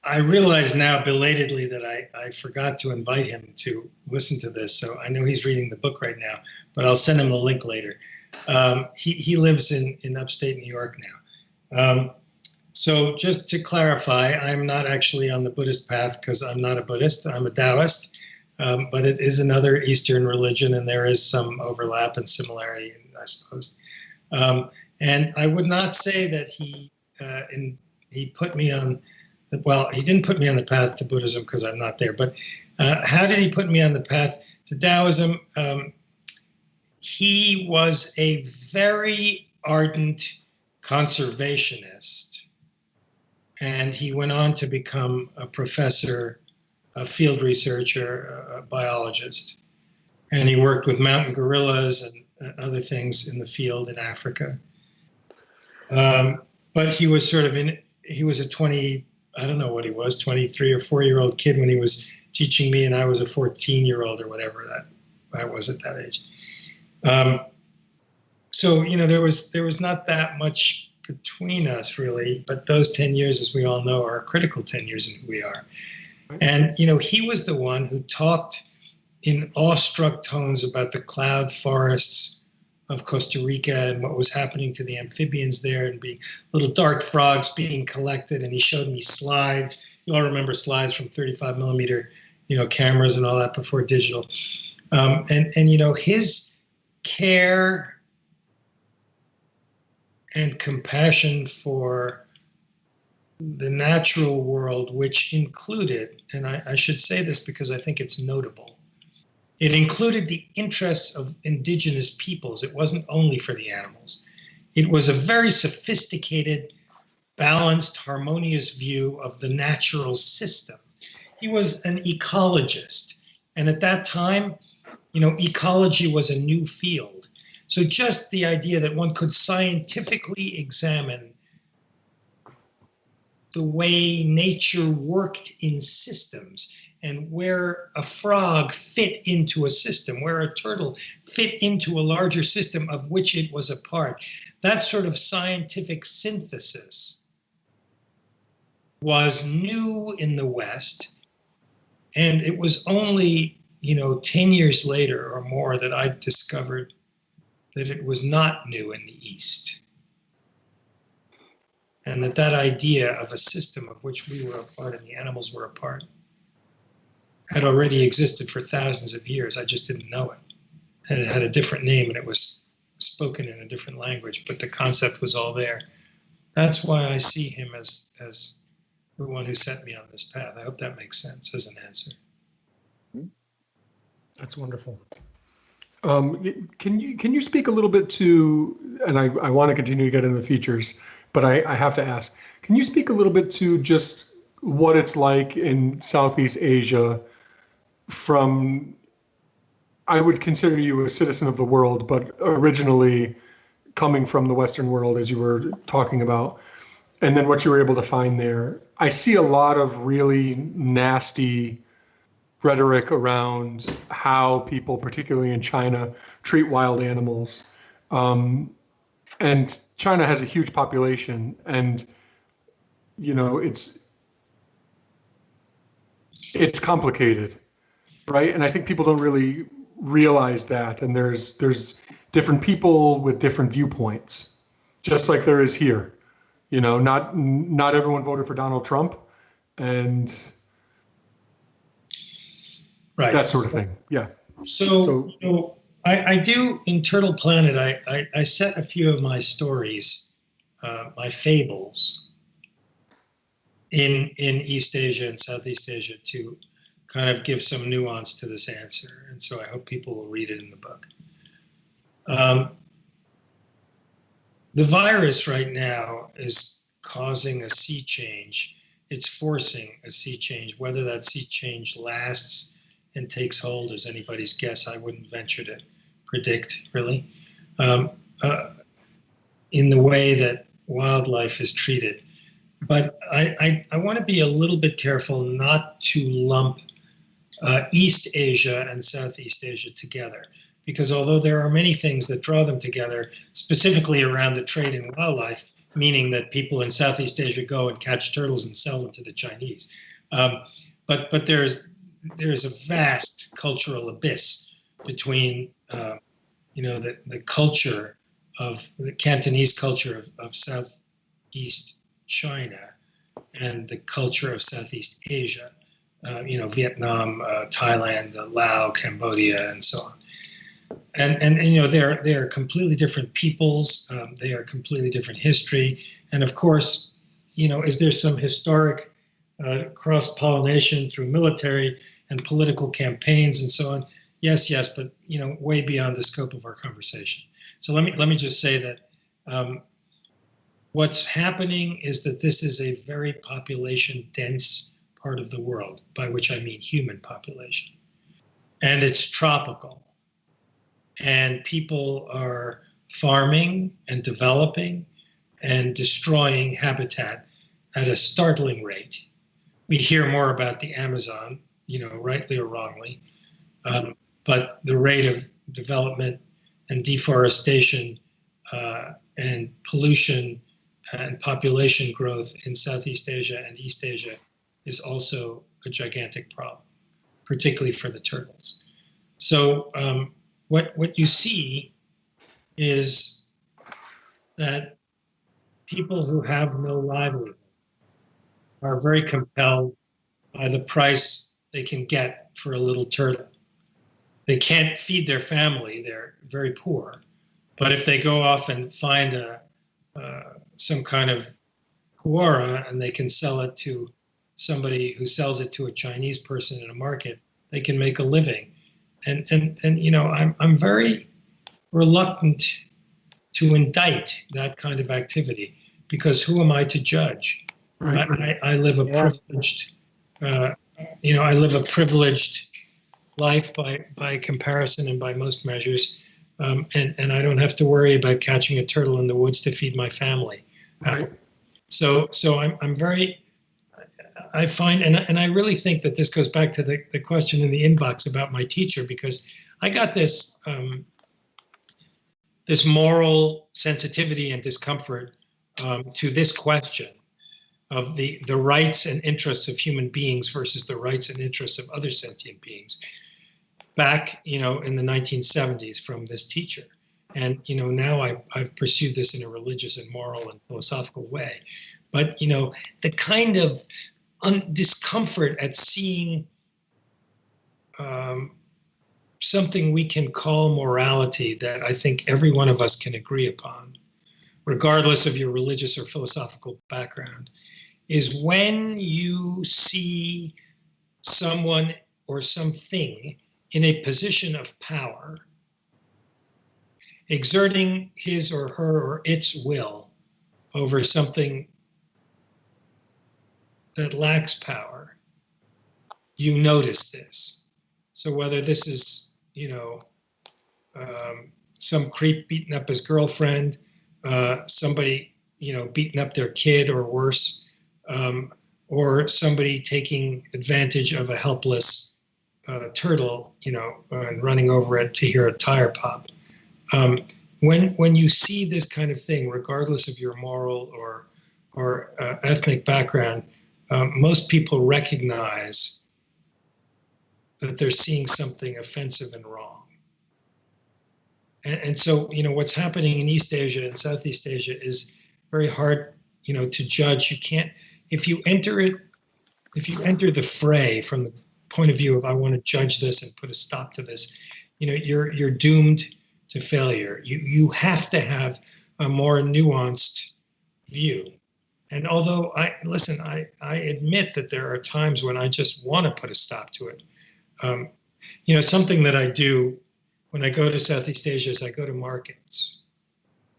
I realize now belatedly that I forgot to invite him to listen to this. So I know he's reading the book right now, but I'll send him the link later. He lives in upstate New York now. So just to clarify, I'm not actually on the Buddhist path because I'm not a Buddhist. I'm a Daoist, but it is another Eastern religion, and there is some overlap and similarity, I suppose. And I would not say that he put me on. Well, he didn't put me on the path to Buddhism because I'm not there. But how did he put me on the path to Taoism? He was a very ardent conservationist. And he went on to become a professor, a field researcher, a biologist. And he worked with mountain gorillas and other things in the field in Africa. But he was he was a 23 or 4-year-old kid when he was teaching me, and I was a 14-year-old or whatever that I was at that age. So, there was not that much between us really, but those 10 years, as we all know, are critical 10 years in who we are. And, he was the one who talked in awestruck tones about the cloud forests of Costa Rica and what was happening to the amphibians there, and being little dark frogs being collected. And he showed me slides. You all remember slides from 35 millimeter, cameras and all that before digital. And his care and compassion for the natural world, which included, and I should say this because I think it's notable, it included the interests of indigenous peoples. It wasn't only for the animals. It was a very sophisticated, balanced, harmonious view of the natural system. He was an ecologist. And at that time, ecology was a new field. So just the idea that one could scientifically examine the way nature worked in systems, and where a frog fit into a system, where a turtle fit into a larger system of which it was a part. That sort of scientific synthesis was new in the West, and it was only, 10 years later or more that I discovered that it was not new in the East. And that idea of a system of which we were a part and the animals were a part had already existed for thousands of years. I just didn't know it. And it had a different name, and it was spoken in a different language, but the concept was all there. That's why I see him as the one who set me on this path. I hope that makes sense as an answer. That's wonderful. Can you speak a little bit to, and I want to continue to get into the features, but I have to ask, can you speak a little bit to just what it's like in Southeast Asia from, I would consider you a citizen of the world, but originally coming from the Western world, as you were talking about, and then what you were able to find there. I see a lot of really nasty rhetoric around how people, particularly in China, treat wild animals. And China has a huge population, and it's complicated, right? And I think people don't really realize that. And there's different people with different viewpoints, just like there is here. Not everyone voted for Donald Trump, and right, that sort of thing. Yeah. So I do in Turtle Planet. I set a few of my stories, my fables, in East Asia and Southeast Asia to kind of give some nuance to this answer, and so I hope people will read it in the book. The virus right now is causing a sea change. It's forcing a sea change. Whether that sea change lasts and takes hold is anybody's guess. I wouldn't venture to predict, really, in the way that wildlife is treated. But I want to be a little bit careful not to lump East Asia and Southeast Asia together, because although there are many things that draw them together, specifically around the trade in wildlife, meaning that people in Southeast Asia go and catch turtles and sell them to the Chinese, but there's a vast cultural abyss between the culture of the Cantonese culture of Southeast China and the culture of Southeast Asia, Vietnam, Thailand, Laos, Cambodia, and so on. And they're completely different peoples. They are completely different history. And of course, is there some historic cross-pollination through military and political campaigns and so on? Yes, but way beyond the scope of our conversation. So let me just say that what's happening is that this is a very population-dense part of the world, by which I mean human population. And it's tropical. And people are farming and developing and destroying habitat at a startling rate. We hear more about the Amazon, rightly or wrongly, but the rate of development and deforestation and pollution and population growth in Southeast Asia and East Asia is also a gigantic problem, particularly for the turtles. So what you see is that people who have no livelihood are very compelled by the price they can get for a little turtle. They can't feed their family, they're very poor. But if they go off and find some kind of kuara and they can sell it to somebody who sells it to a Chinese person in a market, they can make a living. And I'm very reluctant to indict that kind of activity, because who am I to judge? Right. I live a privileged, I live a privileged life by comparison and by most measures, and I don't have to worry about catching a turtle in the woods to feed my family. So I'm very. I find, and I really think that this goes back to the question in the inbox about my teacher, because I got this this moral sensitivity and discomfort to this question of the rights and interests of human beings versus the rights and interests of other sentient beings back, in the 1970s from this teacher. And, now I've pursued this in a religious and moral and philosophical way. But, the kind of discomfort at seeing something we can call morality that I think every one of us can agree upon, regardless of your religious or philosophical background, is when you see someone or something in a position of power exerting his or her or its will over something that lacks power. You notice this. So whether this is, some creep beating up his girlfriend, somebody, beating up their kid or worse, or somebody taking advantage of a helpless turtle, and running over it to hear a tire pop. When you see this kind of thing, regardless of your moral or ethnic background, most people recognize that they're seeing something offensive and wrong. And so, what's happening in East Asia and Southeast Asia is very hard, to judge. You can't, if you enter the fray from the point of view of I want to judge this and put a stop to this, you're doomed to failure. You have to have a more nuanced view. And although I admit that there are times when I just want to put a stop to it. Something that I do when I go to Southeast Asia is I go to markets.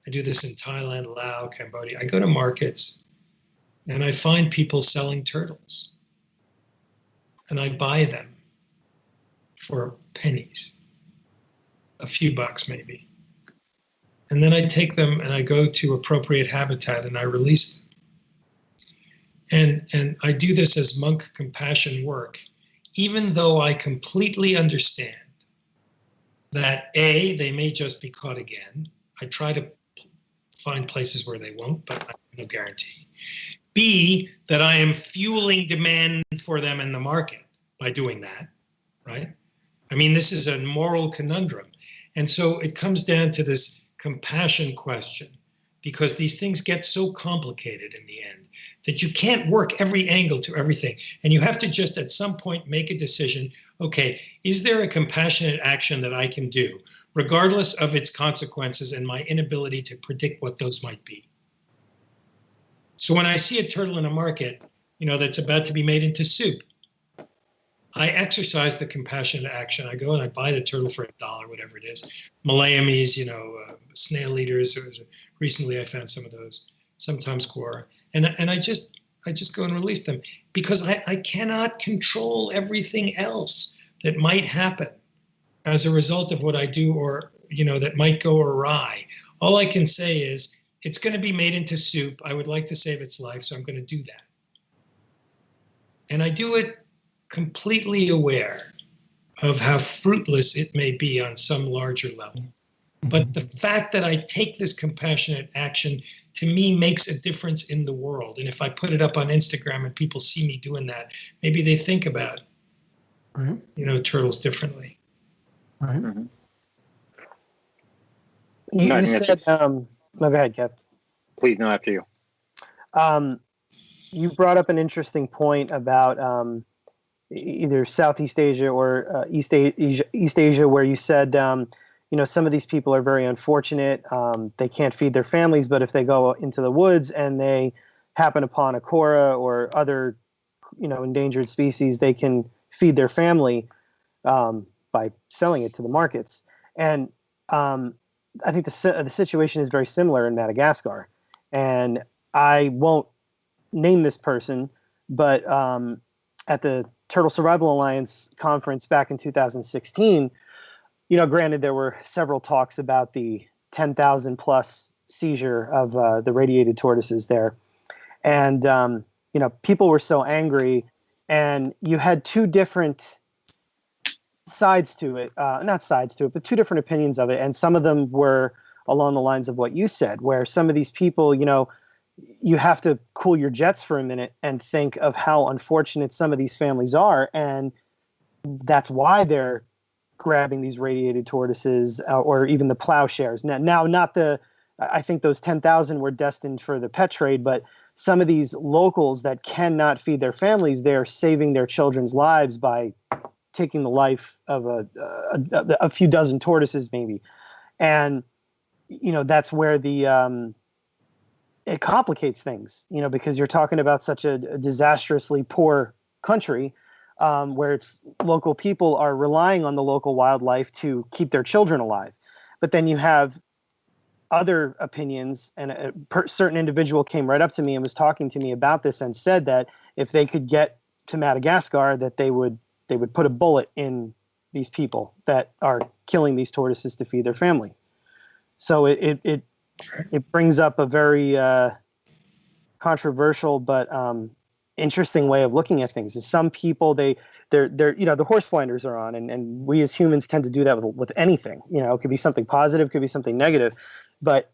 I do this in Thailand, Laos, Cambodia. I go to markets and I find people selling turtles. And I buy them for pennies, a few bucks maybe. And then I take them and I go to appropriate habitat and I release them. And I do this as monk compassion work, even though I completely understand that A, they may just be caught again. I try to find places where they won't, but I have no guarantee. B, that I am fueling demand for them in the market by doing that, right? I mean, this is a moral conundrum. And so it comes down to this compassion question, because these things get so complicated in the end that you can't work every angle to everything. And you have to just at some point make a decision, okay, is there a compassionate action that I can do, regardless of its consequences and my inability to predict what those might be? So when I see a turtle in a market, that's about to be made into soup, I exercise the compassionate action. I go and I buy the turtle for $1, whatever it is. Malayamis, snail eaters. Recently I found some of those, sometimes Quora. And I just go and release them because I cannot control everything else that might happen as a result of what I do, or, that might go awry. All I can say is it's going to be made into soup. I would like to save its life, so I'm going to do that. And I do it completely aware of how fruitless it may be on some larger level. But the fact that I take this compassionate action, to me, makes a difference in the world. And if I put it up on Instagram and people see me doing that, maybe they think about, turtles differently. Right. You said, no, go ahead, Kev. Please, no, after you. You brought up an interesting point about either Southeast Asia or East Asia, where you said, some of these people are very unfortunate. They can't feed their families, but if they go into the woods and they happen upon a kora or other, endangered species, they can feed their family by selling it to the markets. And I think the situation is very similar in Madagascar. And I won't name this person, but at the Turtle Survival Alliance conference back in 2016, granted, there were several talks about the 10,000 plus seizure of the radiated tortoises there. And, people were so angry, and you had two different sides to it, not sides to it, but two different opinions of it. And some of them were along the lines of what you said, where some of these people, you have to cool your jets for a minute and think of how unfortunate some of these families are. And that's why they're grabbing these radiated tortoises or even the plowshares. Now, I think those 10,000 were destined for the pet trade, but some of these locals that cannot feed their families, they're saving their children's lives by taking the life of a few dozen tortoises maybe. And, that's where it complicates things, because you're talking about such a disastrously poor country where it's local people are relying on the local wildlife to keep their children alive. But then you have other opinions, and a certain individual came right up to me and was talking to me about this and said that if they could get to Madagascar, that they would put a bullet in these people that are killing these tortoises to feed their family. So it brings up a very controversial but interesting way of looking at things. Is some people they're the horse blinders are on, and we as humans tend to do that with anything. It could be something positive, could be something negative, but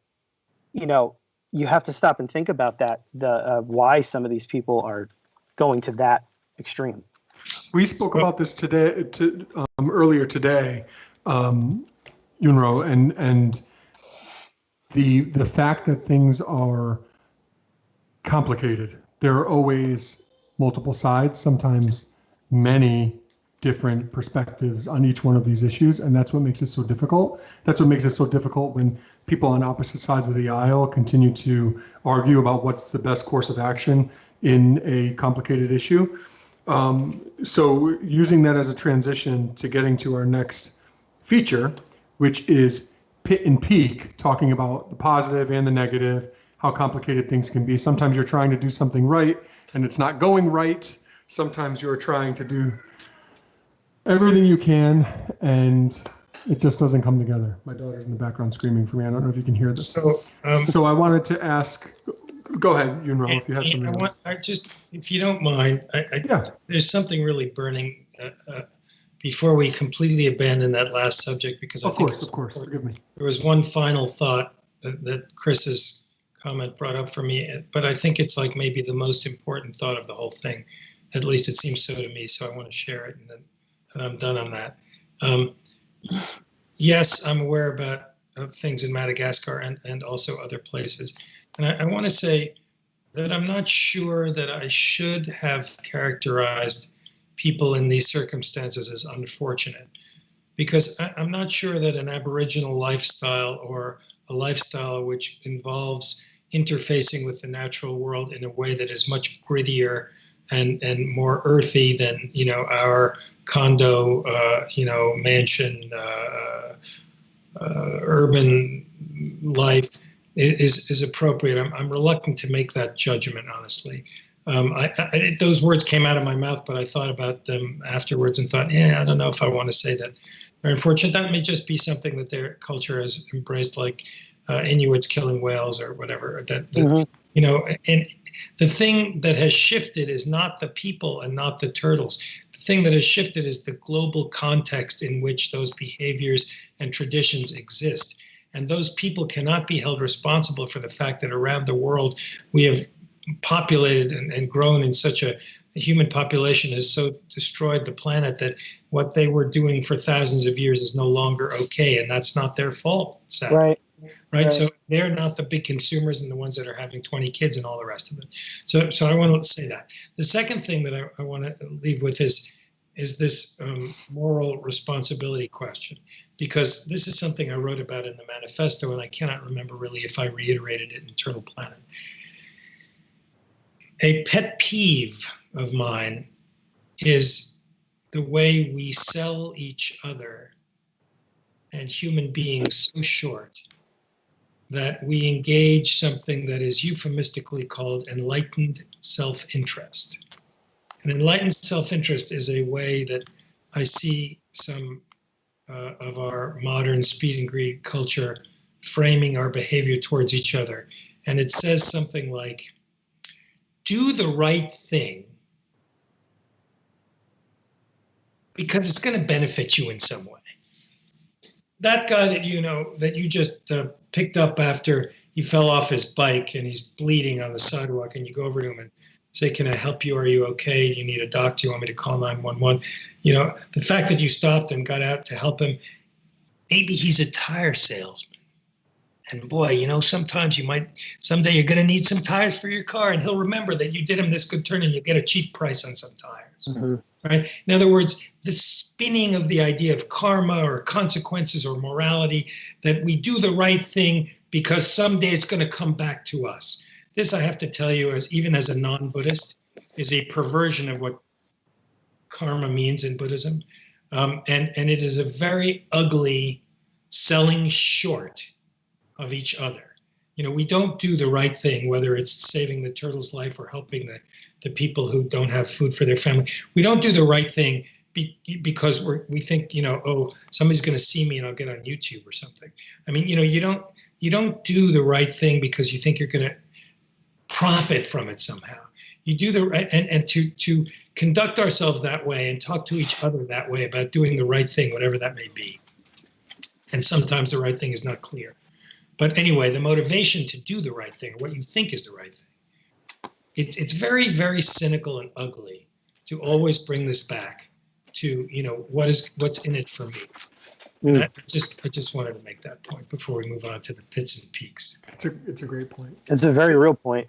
you have to stop and think about that. Why some of these people are going to that extreme. We spoke about this today, earlier today, Yunro, and the fact that things are complicated. There are always multiple sides, sometimes many different perspectives on each one of these issues, and that's what makes it so difficult. That's what makes it so difficult when people on opposite sides of the aisle continue to argue about what's the best course of action in a complicated issue. So using that as a transition to getting to our next feature, which is Pit and Peak, talking about the positive and the negative, how complicated things can be. Sometimes you're trying to do something right and it's not going right. Sometimes you're trying to do everything you can and it just doesn't come together. My daughter's in the background screaming for me. I don't know if you can hear this. So I wanted to ask, go ahead, Yunro, if you had something. If you don't mind, there's something really burning before we completely abandon that last subject, because I think of course, forgive me. There was one final thought that Chris's comment brought up for me, but I think it's like maybe the most important thought of the whole thing. At least it seems so to me, so I want to share it, and then I'm done on that. Yes, I'm aware of things in Madagascar and also other places. And I want to say that I'm not sure that I should have characterized people in these circumstances as unfortunate, because I'm not sure that an Aboriginal lifestyle or a lifestyle which involves interfacing with the natural world in a way that is much grittier and more earthy than, our condo, mansion, urban life is appropriate. I'm reluctant to make that judgment, honestly. Those words came out of my mouth, but I thought about them afterwards and thought, I don't know if I want to say that they're unfortunate. That may just be something that their culture has embraced, like Inuits killing whales or whatever. And the thing that has shifted is not the people and not the turtles. The thing that has shifted is the global context in which those behaviors and traditions exist. And those people cannot be held responsible for the fact that around the world we have populated and grown in such the human population has so destroyed the planet that what they were doing for thousands of years is no longer okay, and that's not their fault, sadly. Right? So they're not the big consumers and the ones that are having 20 kids and all the rest of it. So I want to say that. The second thing that I want to leave with is this moral responsibility question, because this is something I wrote about in the manifesto, and I cannot remember really if I reiterated it in Turtle Planet. A pet peeve of mine is the way we sell each other and human beings so short that we engage something that is euphemistically called enlightened self-interest. And enlightened self-interest is a way that I see some of our modern speed and greed culture framing our behavior towards each other. And it says something like, do the right thing because it's going to benefit you in some way. That guy that you just picked up after he fell off his bike and he's bleeding on the sidewalk, and you go over to him and say, can I help you? Are you okay? Do you need a doctor? Do you want me to call 911? The fact that you stopped and got out to help him, maybe he's a tire salesman. And boy, sometimes someday you're going to need some tires for your car, and he'll remember that you did him this good turn and you'll get a cheap price on some tires. Mm-hmm. Right? In other words, the spinning of the idea of karma or consequences or morality, that we do the right thing because someday it's going to come back to us. This, I have to tell you, even as a non-Buddhist, is a perversion of what karma means in Buddhism. And it is a very ugly selling short of each other. We don't do the right thing, whether it's saving the turtle's life or helping the people who don't have food for their family. We don't do the right thing because we think, somebody's going to see me and I'll get on YouTube or something. I mean, you don't do the right thing because you think you're going to profit from it somehow. You do the right, and to conduct ourselves that way and talk to each other that way about doing the right thing, whatever that may be. And sometimes the right thing is not clear. But anyway, the motivation to do the right thing, or what you think is the right thing, it's very, very cynical and ugly to always bring this back to, what's in it for me. And I just wanted to make that point before we move on to the pits and peaks. It's a great point. It's a very real point.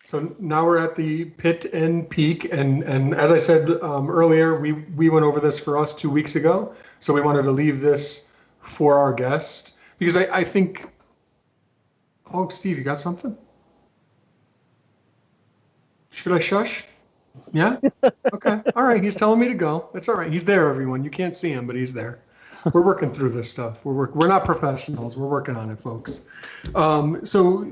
So now we're at the pit and peak, and as I said earlier, we went over this for us 2 weeks ago. So we wanted to leave this for our guest because I think. Oh, Steve, you got something? Should I shush? Yeah? Okay. All right. He's telling me to go. It's all right. He's there, everyone. You can't see him, but he's there. We're working through this stuff. We're not professionals. We're working on it, folks. So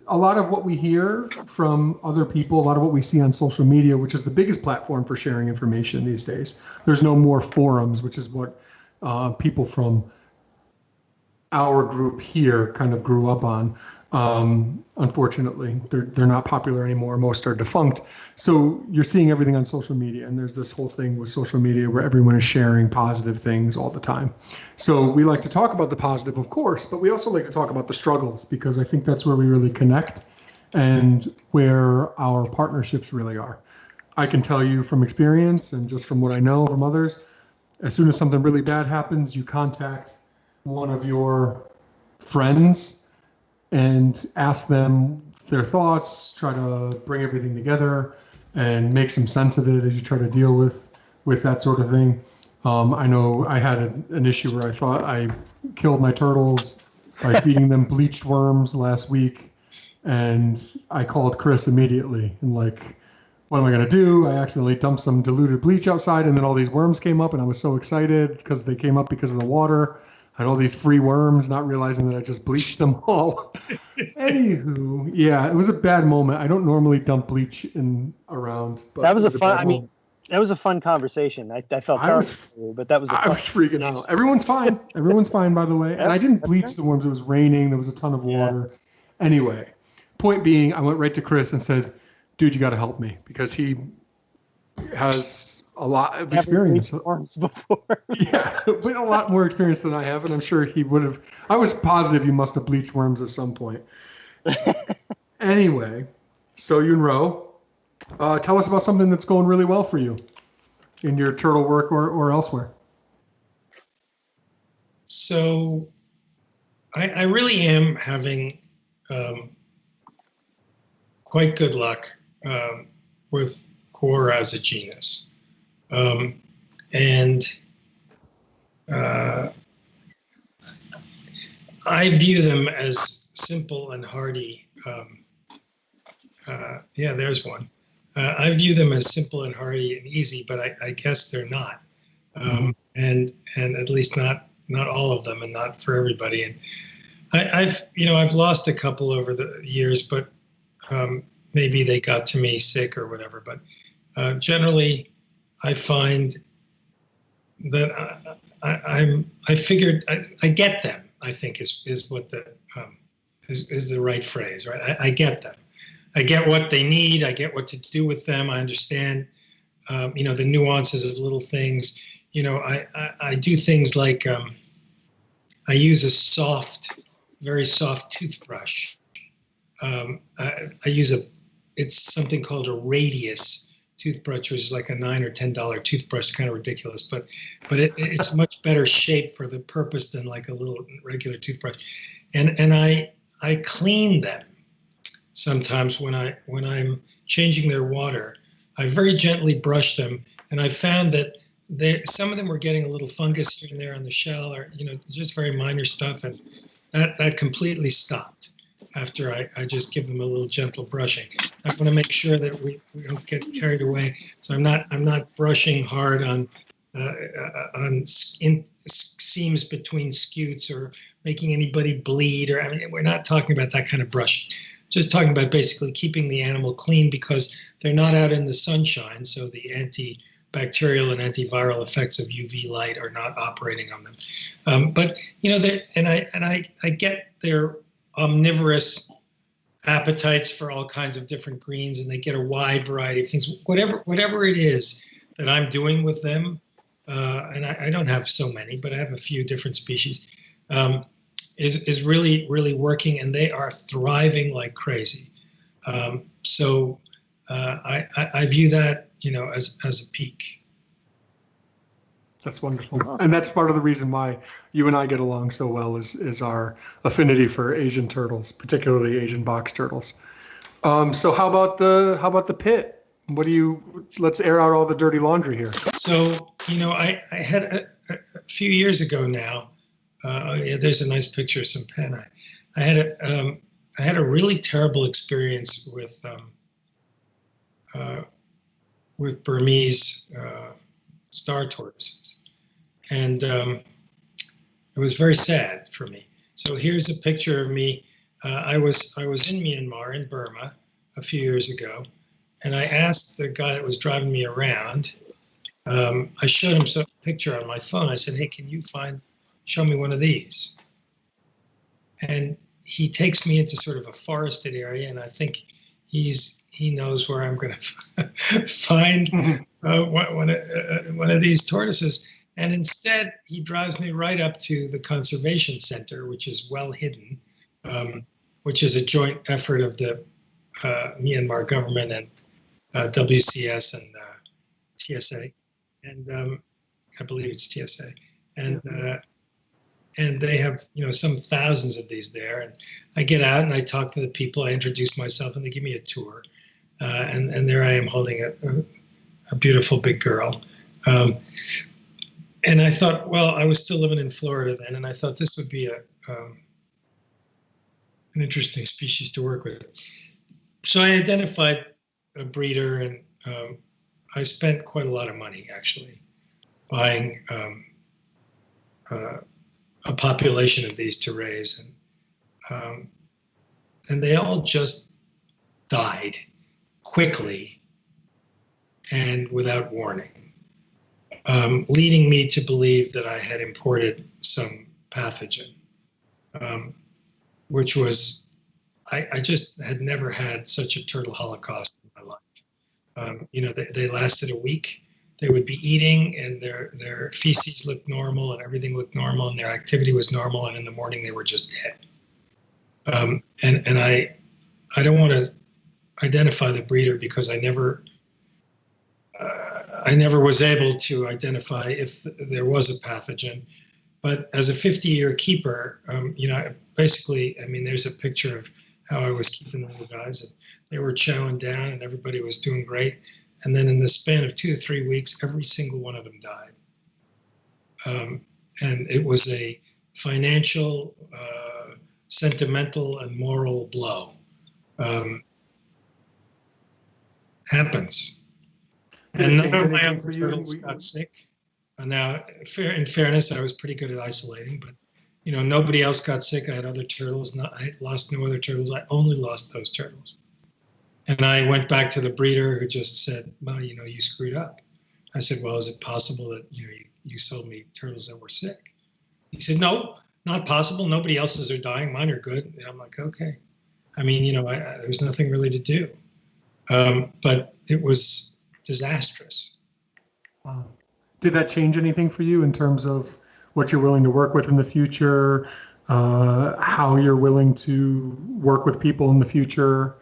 a lot of what we hear from other people, a lot of what we see on social media, which is the biggest platform for sharing information these days. There's no more forums, which is what people from our group here kind of grew up on. Unfortunately, they're not popular anymore. Most are defunct. So you're seeing everything on social media, and there's this whole thing with social media where everyone is sharing positive things all the time. So we like to talk about the positive, of course, but we also like to talk about the struggles because I think that's where we really connect and where our partnerships really are. I can tell you from experience and just from what I know from others, as soon as something really bad happens, you contact one of your friends and ask them their thoughts, try to bring everything together and make some sense of it as you try to deal with that sort of thing. I know I had an issue where I thought I killed my turtles by feeding them bleached worms last week, and I called Chris immediately and like, what am I going to do? I accidentally dumped some diluted bleach outside, and then all these worms came up, and I was so excited because they came up because of the water. I had all these free worms, not realizing that I just bleached them all. Anywho, yeah, it was a bad moment. I don't normally dump bleach around. But that was a fun. I mean, that was a fun conversation. I felt terrible, but that was. I was freaking out. Everyone's fine. Everyone's fine, by the way. And I didn't bleach the worms. It was raining. There was a ton of water. Yeah. Anyway, point being, I went right to Chris and said, "Dude, you got to help me because he has a lot of experience before." Yeah, but a lot more experience than I have, and I'm sure he would have. I was positive you must have bleached worms at some point. Anyway, so Yunro, tell us about something that's going really well for you in your turtle work or elsewhere. So I really am having quite good luck with core as a genus. And I view them as simple and hardy. Yeah, there's one. I view them as simple and hardy and easy, but I guess they're not. And at least not all of them, and not for everybody. And I've lost a couple over the years, but maybe they got to me sick or whatever. But generally, I find that I figured I get them. I think is what is the right phrase, right? I get them. I get what they need. I get what to do with them. I understand, the nuances of little things. I do things like I use a very soft toothbrush. I use it's something called a radius toothbrush, which is like a $9 or $10 toothbrush, kind of ridiculous, but it's much better shape for the purpose than like a little regular toothbrush. And I clean them sometimes when I'm changing their water. I very gently brush them, and I found that some of them were getting a little fungus here and there on the shell, or just very minor stuff, and that completely stopped after I just give them a little gentle brushing. I want to make sure that we don't get carried away. So I'm not brushing hard on seams between scutes or making anybody bleed, or we're not talking about that kind of brushing. Just talking about basically keeping the animal clean because they're not out in the sunshine, so the antibacterial and antiviral effects of UV light are not operating on them. But I get their omnivorous appetites for all kinds of different greens, and they get a wide variety of things. Whatever it is that I'm doing with them, and I don't have so many, but I have a few different species, is really, really working, and they are thriving like crazy. So I view that, as a peak. That's wonderful. And that's part of the reason why you and I get along so well is our affinity for Asian turtles, particularly Asian box turtles. So how about the pit? Let's air out all the dirty laundry here. So, I had a few years ago now, yeah, there's a nice picture of some pen. I had a really terrible experience with Burmese star tortoises. And it was very sad for me. So here's a picture of me. I was in Myanmar, in Burma, a few years ago, and I asked the guy that was driving me around. I showed him a picture on my phone. I said, "Hey, can you show me one of these?" And he takes me into sort of a forested area, and I think he knows where I'm going to find one of these tortoises. And instead, he drives me right up to the conservation center, which is well hidden, which is a joint effort of the Myanmar government and WCS and TSA, and I believe it's TSA, and they have some thousands of these there. And I get out and I talk to the people. I introduce myself, and they give me a tour, and there I am holding a beautiful big girl. And I thought, well, I was still living in Florida then, and I thought this would be an interesting species to work with. So I identified a breeder, and I spent quite a lot of money actually buying a population of these to raise, and they all just died quickly and without warning. Leading me to believe that I had imported some pathogen, which was, I just had never had such a turtle holocaust in my life. They lasted a week. They would be eating, and their feces looked normal, and everything looked normal, and their activity was normal, and in the morning they were just dead. And I don't want to identify the breeder because I never was able to identify if there was a pathogen. But as a 50-year keeper, basically, there's a picture of how I was keeping the guys. And they were chowing down, and everybody was doing great. And then in the span of 2 to 3 weeks, every single one of them died. And it was a financial, sentimental, and moral blow. Happens. And none of my other turtles got sick. Now, in fairness, I was pretty good at isolating, but nobody else got sick. I had other turtles. I lost no other turtles. I only lost those turtles. And I went back to the breeder, who just said, "Well, you screwed up." I said, "Well, is it possible that you sold me turtles that were sick?" He said, "No, not possible. Nobody else's are dying. Mine are good." And I'm like, "Okay." There was nothing really to do, but it was disastrous. Wow. Did that change anything for you in terms of what you're willing to work with in the future, how you're willing to work with people in the future,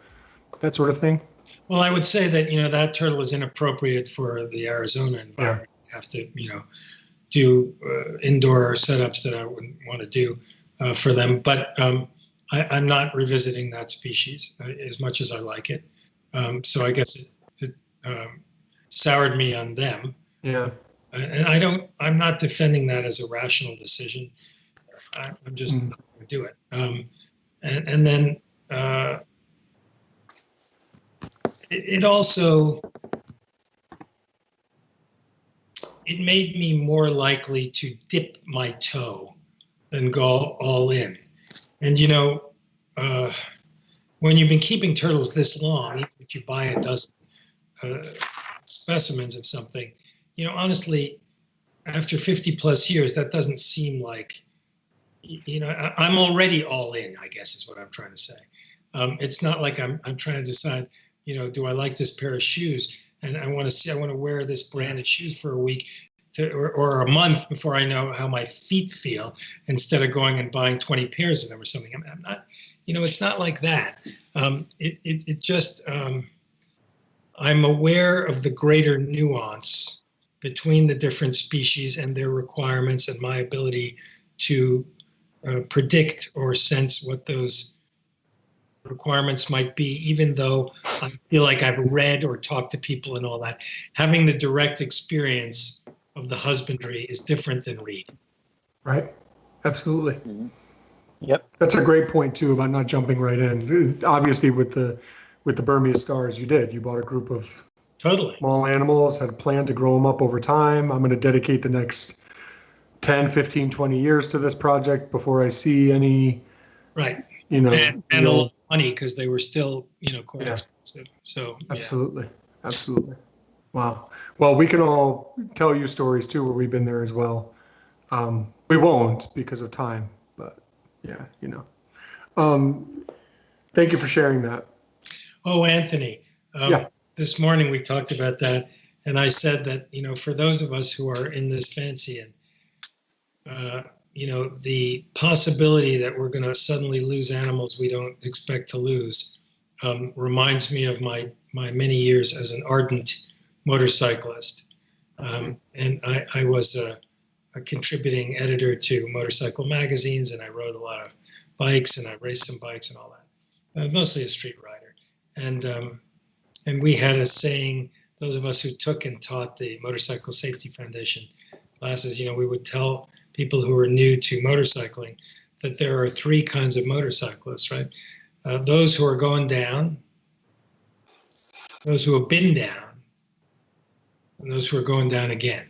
that sort of thing? Well, I would say that, that turtle is inappropriate for the Arizona environment. Yeah. You have to, do indoor setups that I wouldn't want to do for them. But I'm not revisiting that species as much as I like it. So I guess it soured me on them. Yeah. And I'm not defending that as a rational decision. I'm just not going to do it. And then it also, it made me more likely to dip my toe than go all in. And when you've been keeping turtles this long, even if you buy a dozen specimens of something, honestly, after 50 plus years, that doesn't seem like, I'm already all in, I guess is what I'm trying to say. It's not like I'm trying to decide, do I like this pair of shoes? And I want to wear this brand of shoes for a week or a month before I know how my feet feel, instead of going and buying 20 pairs of them or something. I'm not, it's not like that. It just, I'm aware of the greater nuance between the different species and their requirements, and my ability to predict or sense what those requirements might be, even though I feel like I've read or talked to people and all that. Having the direct experience of the husbandry is different than reading. Right. Absolutely. Mhm. Yep. That's a great point too about not jumping right in. Obviously, with the Burmese stars, you bought a group of Totally. small animals, had a plan to grow them up over time. I'm going to dedicate the next 10, 15, 20 years to this project before I see any, Right. you know, And a real- lot of money because they were still, quite Yeah. expensive. So yeah. Absolutely. Absolutely. Wow. Well, we can all tell you stories too where we've been there as well. We won't because of time, but yeah, thank you for sharing that. Oh, Anthony, Yeah. this morning we talked about that, and I said that, for those of us who are in this fancy and, the possibility that we're going to suddenly lose animals we don't expect to lose reminds me of my many years as an ardent motorcyclist. And I was a contributing editor to motorcycle magazines, and I rode a lot of bikes, and I raced some bikes and all that. Mostly a street rider. And we had a saying, those of us who took and taught the Motorcycle Safety Foundation classes, we would tell people who are new to motorcycling that there are three kinds of motorcyclists, right? Those who are going down, those who have been down, and those who are going down again.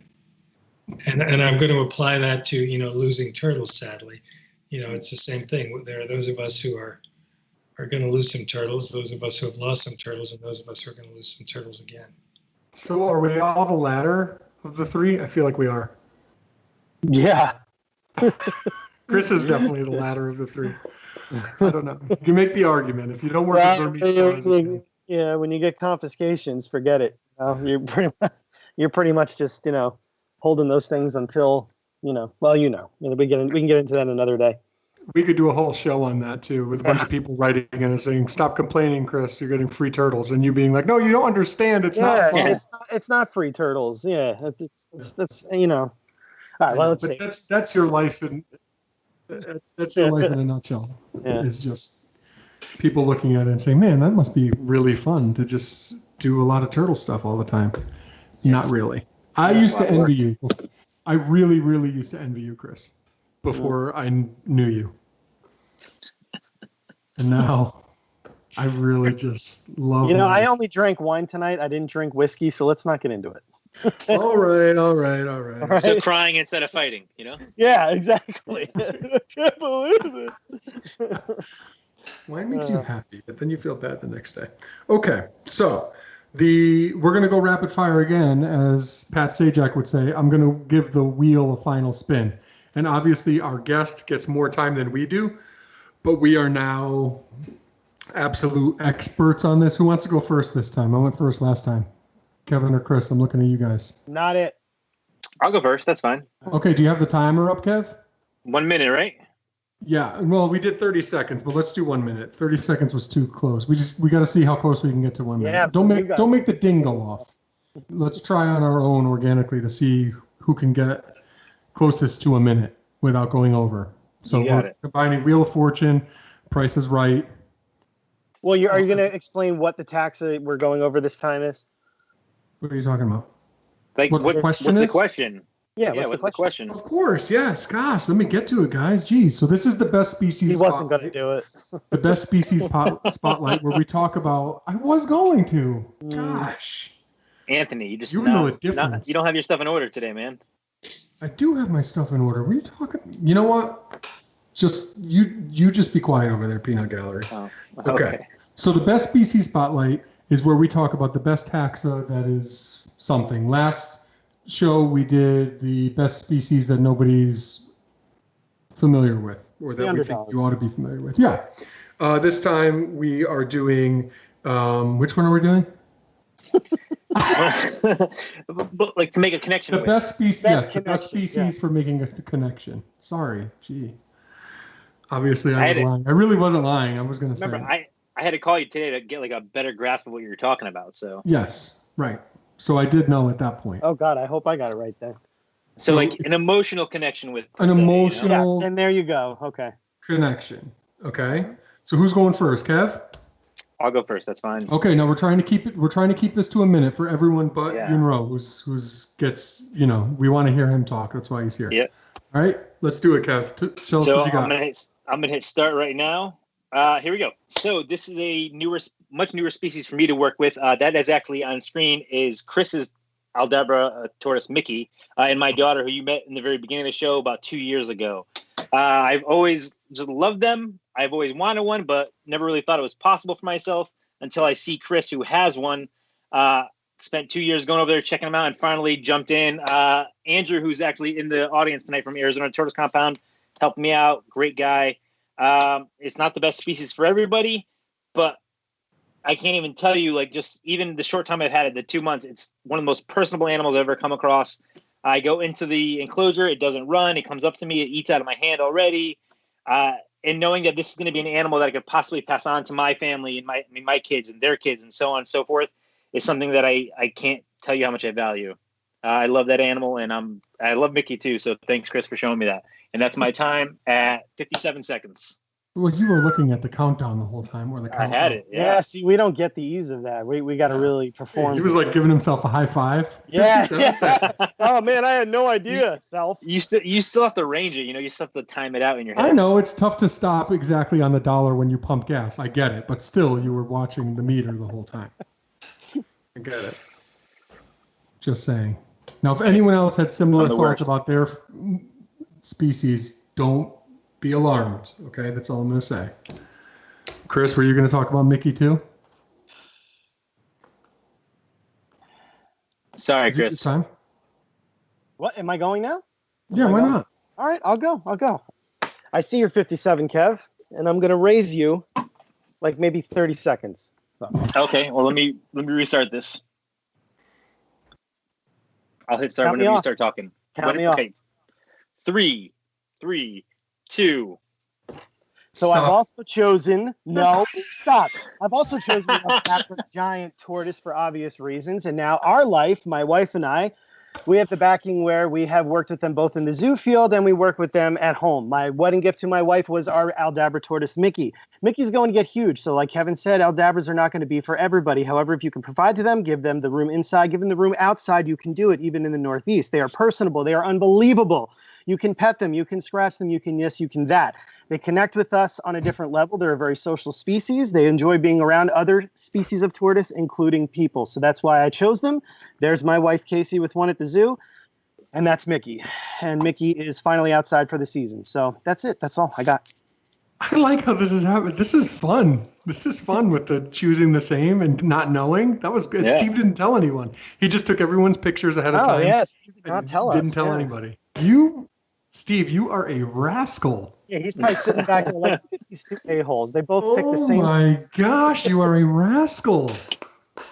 And I'm going to apply that to, losing turtles, sadly. It's the same thing. There are those of us who are going to lose some turtles, those of us who have lost some turtles, and those of us who are going to lose some turtles again. So are we all the latter of the three? I feel like we are. Yeah. Chris is definitely the latter of the three. I don't know. You can make the argument. If you don't work with Burmese stars, Yeah, when you get confiscations, forget it. You're pretty much just, holding those things until, we can get into that another day. we could do a whole show on that too, with a bunch of people writing in and saying, "Stop complaining, Chris. You're getting free turtles," and you being like, "No, you don't understand. It's not fun." It's not free turtles. Yeah, that's All right, well, let's see. That's your life, and that's your life in a nutshell. Yeah. It's just people looking at it and saying, "Man, that must be really fun to just do a lot of turtle stuff all the time." Not really. I used to envy you. I really, really used to envy you, Chris, before I knew you. And now I really just love it. I only drank wine tonight. I didn't drink whiskey, so let's not get into it. All right. So crying instead of fighting, Yeah, exactly. I can't believe it. Wine makes you happy, but then you feel bad the next day. Okay, so we're going to go rapid fire again, as Pat Sajak would say. I'm going to give the wheel a final spin. And obviously our guest gets more time than we do, but we are now absolute experts on this. Who wants to go first this time? I went first last time. Kevin or Chris? I'm looking at you guys. Not it. I'll go first. That's fine. Okay, do you have the timer up, Kev? 1 minute, right? Yeah, well, we did 30 seconds, but let's do 1 minute. 30 seconds was too close. We got to see how close we can get to 1 minute. Yeah, Don't make the ding go off. Let's try on our own organically to see who can get closest to a minute without going over. So we're combining Wheel of Fortune, Price is Right. Well, are you going to explain what the tax that we're going over this time is? What are you talking about? Like, What the question what's the is? question? Yeah, What's the question? Of course, yes. Gosh, let me get to it, guys. Geez, so this is the best species. He wasn't going to do it. The best species spotlight, where we talk about. I was going to. Gosh, Anthony, you just know the difference. You don't have your stuff in order today, man. I do have my stuff in order. What are you talking? You know what? Just you just be quiet over there, Peanut Gallery. Oh, okay. So the best species spotlight is where we talk about the best taxa that is something. Last show we did the best species that nobody's familiar with, or that we think you ought to be familiar with. Yeah. This time we are doing. Which one are we doing? But like to make a connection. The best species. Yes, the best species for making a connection. Sorry, gee. Obviously, I was lying. I really wasn't lying. I was going to say. Remember, I had to call you today to get like a better grasp of what you were talking about. So. Yes. Right. So I did know at that point. Oh God, I hope I got it right then. So like an emotional connection with an emotional. Yes, and there you go. Okay. Connection. Okay. So who's going first, Kev? I'll go first. That's fine. Okay, now we're trying to keep this to a minute for everyone but Yeah. Yunro, who's gets, we want to hear him talk. That's why he's here. Yep. All right, let's do it, Kev. Tell us what you got. I'm gonna hit start right now. Here we go. So this is a much newer species for me to work with. That is actually on screen is Chris's Aldabra tortoise Mickey, and my daughter, who you met in the very beginning of the show about 2 years ago. I've always just loved them. I've always wanted one, but never really thought it was possible for myself until I see Chris, who has one. Spent 2 years going over there, checking them out, and finally jumped in. Andrew, who's actually in the audience tonight from Arizona Tortoise Compound, helped me out. Great guy. It's not the best species for everybody, but I can't even tell you, like, just even the short time I've had it, the 2 months, it's one of the most personable animals I've ever come across. I go into the enclosure, it doesn't run, it comes up to me, it eats out of my hand already. And knowing that this is going to be an animal that I could possibly pass on to my family and my kids and their kids and so on and so forth is something that I can't tell you how much I value. I love that animal, and I love Mickey too. So thanks, Chris, for showing me that. And that's my time at 57 seconds. Well, you were looking at the countdown the whole time, or the countdown. I had it. Yeah. See, we don't get the ease of that. We got to really perform. He was like giving himself a high five. Yeah. Oh man, I had no idea. You still have to range it. You still have to time it out in your head. I know it's tough to stop exactly on the dollar when you pump gas. I get it, but still, you were watching the meter the whole time. I get it. Just saying. Now, if anyone else had similar thoughts about their species, don't be alarmed. Okay, that's all I'm going to say. Chris, were you going to talk about Mickey too? Sorry, Chris. Time? What, am I going now? Yeah, why not? All right, I'll go. I see you're 57, Kev, and I'm going to raise you like maybe 30 seconds. So. Okay, well, let me restart this. I'll hit start whenever you start talking. Count me off. Okay. 3, 2. So Stop. I've also chosen stop. I've also chosen a giant tortoise for obvious reasons, and now our life, my wife and I, we have the backing where we have worked with them both in the zoo field and we work with them at home. My wedding gift to my wife was our Aldabra tortoise, Mickey. Mickey's going to get huge. So like Kevin said, Aldabras are not going to be for everybody. However, if you can provide to them, give them the room inside, give them the room outside, you can do it even in the Northeast. They are personable. They are unbelievable. You can pet them. You can scratch them. You can this, you can that. They connect with us on a different level. They're a very social species. They enjoy being around other species of tortoise, including people. So that's why I chose them. There's my wife, Casey, with one at the zoo. And that's Mickey. And Mickey is finally outside for the season. So that's it. That's all I got. I like how this is happening. This is fun. This is fun with the choosing the same and not knowing. That was good. Yeah. Steve didn't tell anyone. He just took everyone's pictures ahead of time. Oh, yes. Steve did not tell us. Didn't tell anybody. Steve, you are a rascal. Yeah, he's probably sitting back there like these two a-holes. They both picked the same. Oh my gosh, you are a rascal.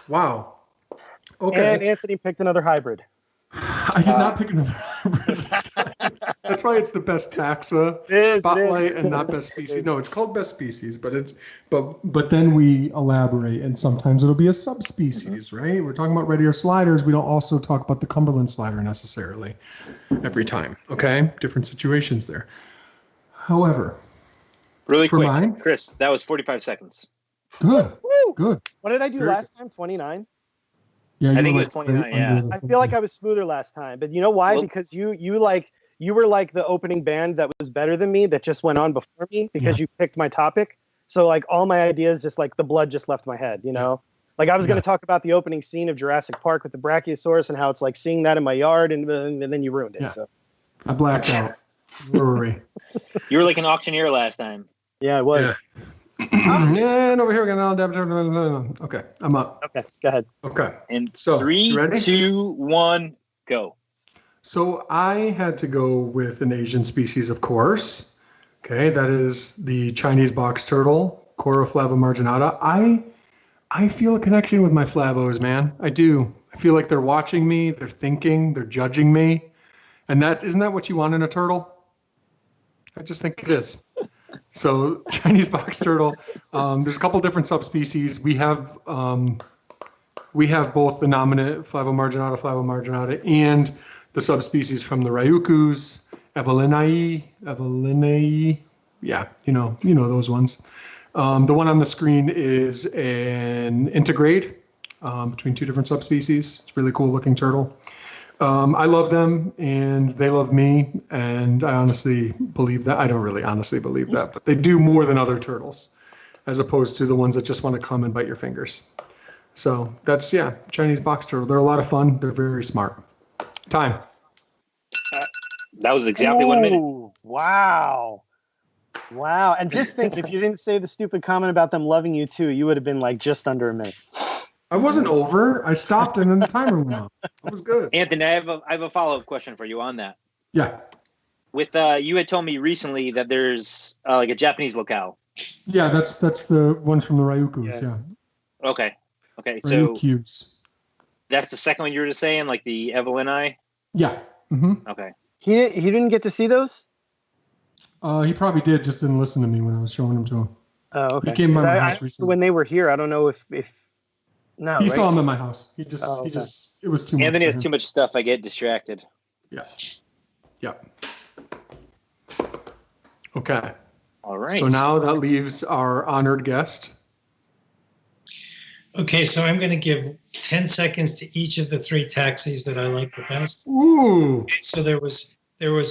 Wow. Okay. And Anthony picked another hybrid. I did not pick another hybrid this time. That's why it's the best taxa spotlight and not best species. No, it's called best species, but then we elaborate, and sometimes it'll be a subspecies, right? We're talking about red ear sliders. We don't also talk about the Cumberland slider necessarily every time. Okay, different situations there. However, really quick, Chris, that was 45 seconds. Good. Good. What did I do last time? 29. Yeah, I think it was 29. Yeah, I feel like I was smoother last time, but you know why? Well, because you were like the opening band that was better than me that just went on before me because you picked my topic. So like all my ideas, just like the blood just left my head. You know, like I was going to talk about the opening scene of Jurassic Park with the Brachiosaurus and how it's like seeing that in my yard, and then you ruined it. Yeah. So I blacked out. Rory. You were like an auctioneer last time. Yeah, I was. Yeah. And over here we got okay, I'm up. Okay, go ahead. Okay. And so 3, 2, 1, go. So I had to go with an Asian species, of course. Okay, that is the Chinese box turtle, Coroflava marginata. I feel a connection with my flavos, man. I do. I feel like they're watching me, they're thinking, they're judging me. And isn't that what you want in a turtle? I just think it is. So Chinese box turtle, there's a couple different subspecies. We have both the nominate Flavomarginata, and the subspecies from the Ryukyus, Evelinae. Yeah, you know those ones. The one on the screen is an intergrade between two different subspecies. It's a really cool looking turtle. I love them and they love me, and I honestly believe that. I don't really honestly believe that, but they do more than other turtles, as opposed to the ones that just want to come and bite your fingers. So that's, yeah, Chinese box turtle. They're a lot of fun. They're very smart. Time. That was exactly 1 minute. Ooh, wow. Wow. And just think, if you didn't say the stupid comment about them loving you too, you would have been like just under a minute. I wasn't over. I stopped and then the timer went off. It was good. Anthony, I have a follow-up question for you on that. Yeah. With you had told me recently that there's like a Japanese locale. Yeah, that's the ones from the Ryukyus, yeah. Okay. So Ryukyus. that's the second one you were just saying, like the Evelyn. Yeah. Mm-hmm. Okay. He didn't get to see those? He probably did, just didn't listen to me when I was showing them to him. Oh, okay. He came by my house recently. When they were here, I don't know if no. He right? saw them at my house. He just it was too much. Anthony has for him. too much stuff. I get distracted. Yeah. Yeah. Okay. All right. So now that leaves our honored guest. Okay, so I'm going to give 10 seconds to each of the three taxis that I like the best. Ooh. So there was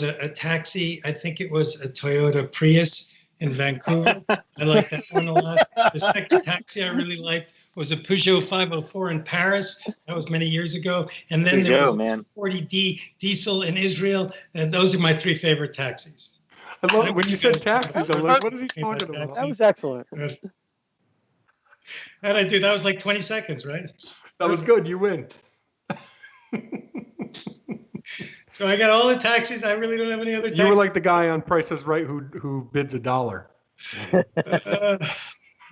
a taxi, I think it was a Toyota Prius in Vancouver. I like that one a lot. The second taxi I really liked was a Peugeot 504 in Paris. That was many years ago. And then there was a 40D diesel in Israel. And those are my three favorite taxis. I love it. When you said taxis, I'm like, what is he talking about? That was excellent. How'd I do? That was like 20 seconds, right? That was good. You win. So I got all the taxis. I really don't have any other taxis. You were like the guy on Price is Right who bids $1.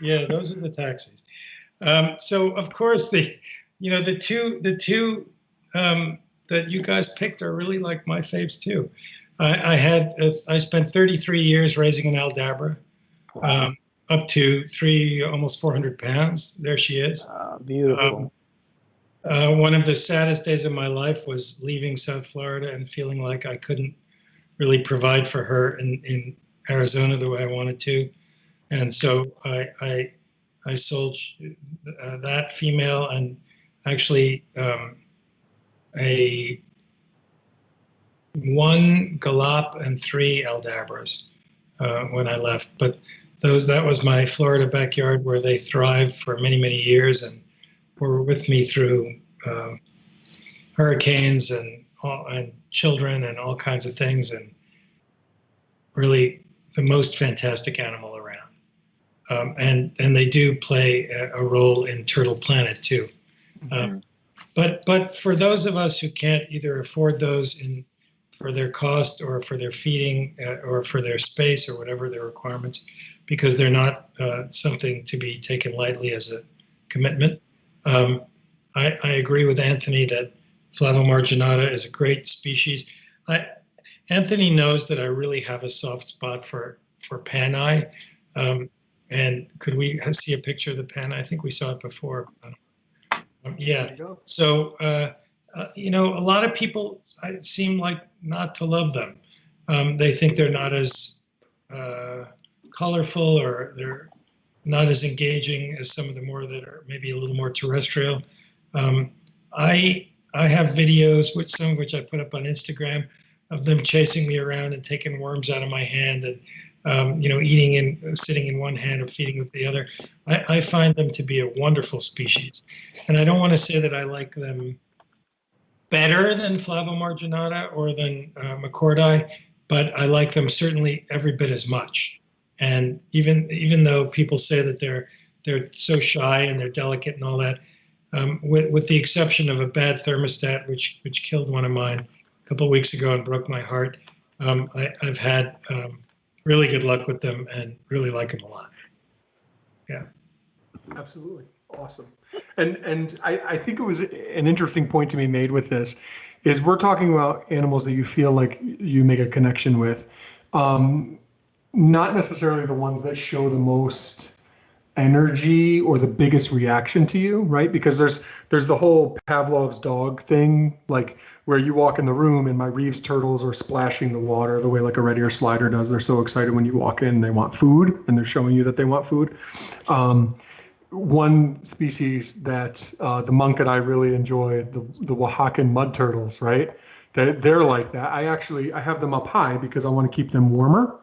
Yeah, those are the taxis. So of course the two that you guys picked are really like my faves too. I spent 33 years raising an Aldabra, up to almost 400 pounds. There she is. Beautiful. One of the saddest days of my life was leaving South Florida and feeling like I couldn't really provide for her in Arizona the way I wanted to. And so I sold that female and actually one Galop and 3 Aldabras when I left. But that was my Florida backyard where they thrived for many, many years and were with me through hurricanes and children and all kinds of things, and really the most fantastic animal around. And they do play a role in Turtle Planet too. Mm-hmm. But for those of us who can't either afford those for their cost or for their feeding or for their space or whatever their requirements, because they're not something to be taken lightly as a commitment. I agree with Anthony that Flavomarginata is a great species. Anthony knows that I really have a soft spot for Panai. And could we see a picture of the Panai? I think we saw it before. Yeah. So, a lot of people seem like not to love them. They think they're not as colorful, or they're not as engaging as some of the more that are maybe a little more terrestrial. I have videos, some of which I put up on Instagram, of them chasing me around and taking worms out of my hand and eating and sitting in one hand or feeding with the other. I find them to be a wonderful species. And I don't want to say that I like them better than Flavomarginata or than McCordi, but I like them certainly every bit as much. And even though people say that they're so shy and they're delicate and all that, with the exception of a bad thermostat, which killed one of mine a couple of weeks ago and broke my heart, I've had really good luck with them and really like them a lot. Yeah. Absolutely. Awesome. And I think it was an interesting point to be made with this is we're talking about animals that you feel like you make a connection with. Not necessarily the ones that show the most energy or the biggest reaction to you, right? Because there's the whole Pavlov's dog thing, like where you walk in the room and my Reeves turtles are splashing the water the way like a red ear slider does. They're so excited when you walk in, they want food and they're showing you that they want food. One species that the monk and I really enjoy, the Oaxacan mud turtles, right? They're like that. I have them up high because I want to keep them warmer.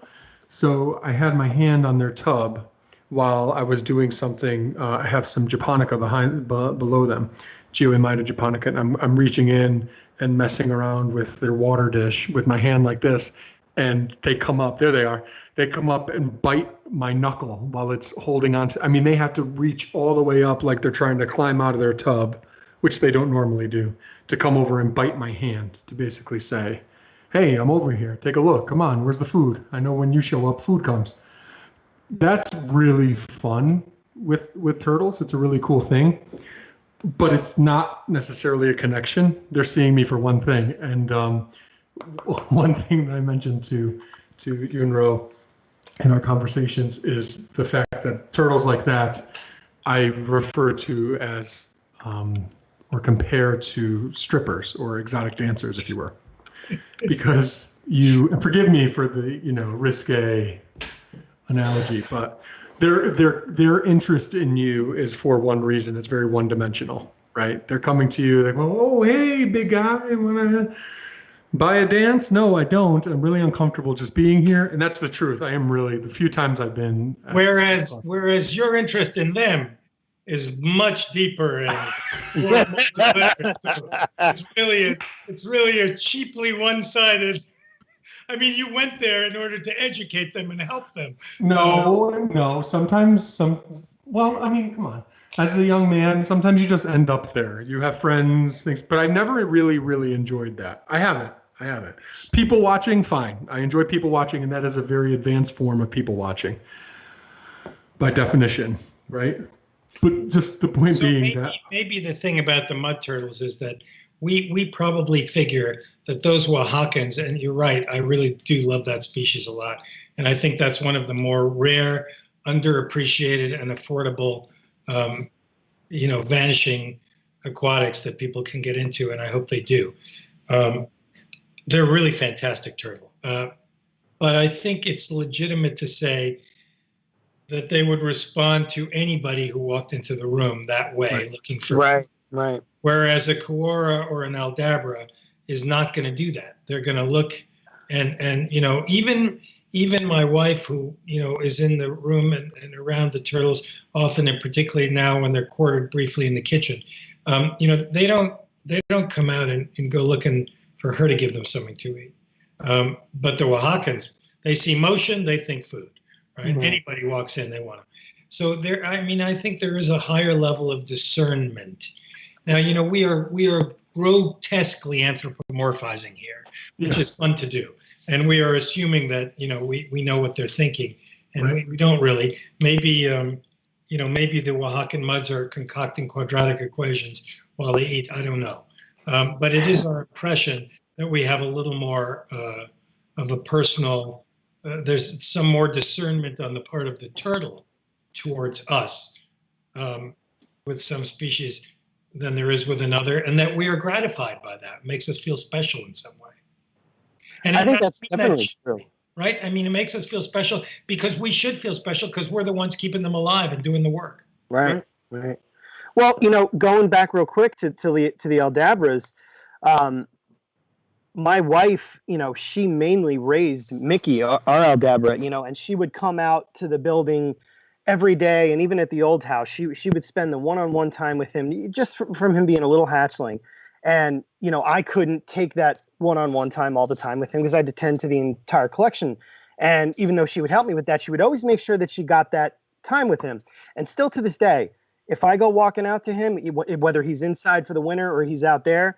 So I had my hand on their tub while I was doing something. I have some japonica below them, Geoemida japonica, and I'm reaching in and messing around with their water dish with my hand like this, and they come up. There they are. They come up and bite my knuckle while it's holding on to. I mean, they have to reach all the way up like they're trying to climb out of their tub, which they don't normally do, to come over and bite my hand to basically say, hey, I'm over here. Take a look. Come on. Where's the food? I know when you show up, food comes. That's really fun with turtles. It's a really cool thing, but it's not necessarily a connection. They're seeing me for one thing. And one thing that I mentioned to Yunro in our conversations is the fact that turtles like that I refer to as or compare to strippers or exotic dancers, if you were, because and forgive me for the risque analogy, but their interest in you is for one reason. It's very one-dimensional, right? They're coming to you, they go, oh, hey, big guy, wanna buy a dance? No, I don't. I'm really uncomfortable just being here. And that's the truth. I am really, the few times I've been. Whereas your interest in them is much deeper and more deliberate. It's really a cheaply one-sided. I mean, you went there in order to educate them and help them. No. Sometimes well, I mean, come on. As a young man, sometimes you just end up there. You have friends, things, but I never really, really enjoyed that. I haven't. People watching, fine. I enjoy people watching, and that is a very advanced form of people watching by definition, right? But just the point being that maybe the thing about the mud turtles is that we probably figure that those Oaxacans, and you're right, I really do love that species a lot. And I think that's one of the more rare, underappreciated, and affordable, vanishing aquatics that people can get into, and I hope they do. They're a really fantastic turtle. But I think it's legitimate to say that they would respond to anybody who walked into the room that way, looking for food. Right. Whereas a Coora or an Aldabra is not going to do that. They're going to look and even my wife, who is in the room and around the turtles often, and particularly now when they're quartered briefly in the kitchen, they don't come out and go looking for her to give them something to eat. But the Oaxacans, they see motion, they think food. Right? Mm-hmm. Anybody walks in, they want to. So I think there is a higher level of discernment. Now, we are grotesquely anthropomorphizing here, which is fun to do. And we are assuming that, we know what they're thinking, and we don't really. Maybe the Oaxacan muds are concocting quadratic equations while they eat. I don't know. But it is our impression that we have a little more of a personal, there's some more discernment on the part of the turtle towards us with some species than there is with another, and that we are gratified by that. It makes us feel special in some way. And I think that's definitely true. Right? I mean, it makes us feel special because we should feel special because we're the ones keeping them alive and doing the work. Right. Well, going back real quick to the Aldabras, my wife, she mainly raised Mickey, our Aldabra, and she would come out to the building every day, and even at the old house, she would spend the one-on-one time with him, just from him being a little hatchling. And, I couldn't take that one-on-one time all the time with him because I had to tend to the entire collection. And even though she would help me with that, she would always make sure that she got that time with him. And still to this day, if I go walking out to him, whether he's inside for the winter or he's out there,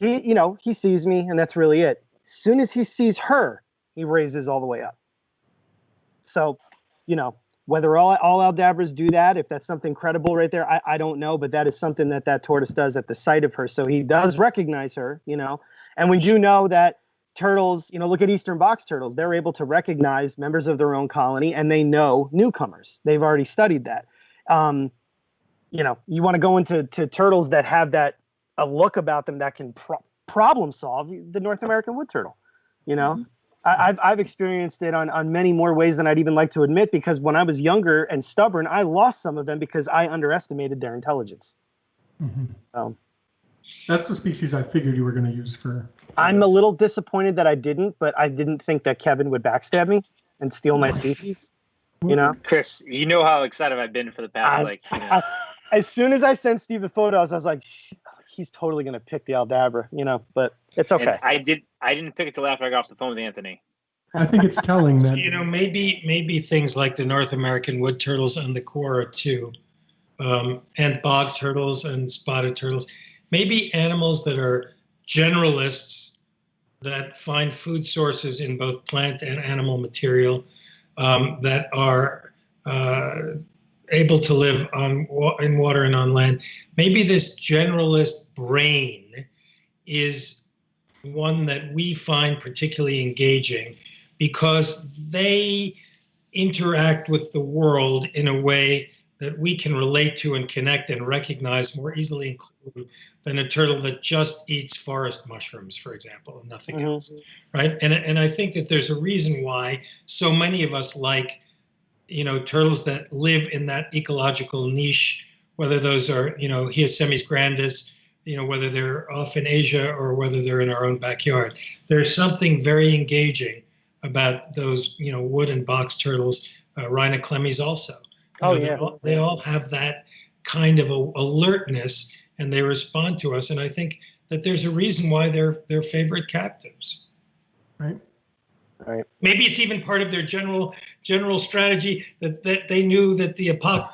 he sees me, and that's really it. As soon as he sees her, he raises all the way up. So, whether all Aldabras do that, if that's something credible right there, I don't know, but that is something that tortoise does at the sight of her. So he does recognize her, and we do know that turtles, look at Eastern box turtles. They're able to recognize members of their own colony, and they know newcomers. They've already studied that. You know, you want to go into turtles that have a look about them that can problem solve. The North American wood turtle, you know. I've experienced it on many more ways than I'd even like to admit, because when I was younger and stubborn, I lost some of them because I underestimated their intelligence. That's the species I figured you were going to use for I'm this. a little disappointed that I didn't, but I didn't think that Kevin would backstab me and steal my species. You know, Chris, you know how excited I've been for the past as soon as I sent Steve the photos, I was like, he's totally going to pick the Aldabra, you know, but it's okay. And I didn't pick it till after I got off the phone with Anthony. I think it's telling that So, you know, maybe things like the North American wood turtles and the Kora too, and bog turtles and spotted turtles, maybe animals that are generalists that find food sources in both plant and animal material, that are able to live in water and on land. Maybe this generalist brain is one that we find particularly engaging because they interact with the world in a way that we can relate to and connect and recognize more easily and clearly than a turtle that just eats forest mushrooms, for example, and nothing else, right? And I think that there's a reason why so many of us like, you know, turtles that live in that ecological niche, whether those are, you know, Hyosemis grandis, you know, whether they're off in Asia or whether they're in our own backyard. There's something very engaging about those, you know, wood and box turtles, rhinoclemis also. They all have that kind of alertness, and they respond to us. And I think that there's a reason why they're favorite captives. right. Right. Maybe it's even part of their general strategy that they knew that the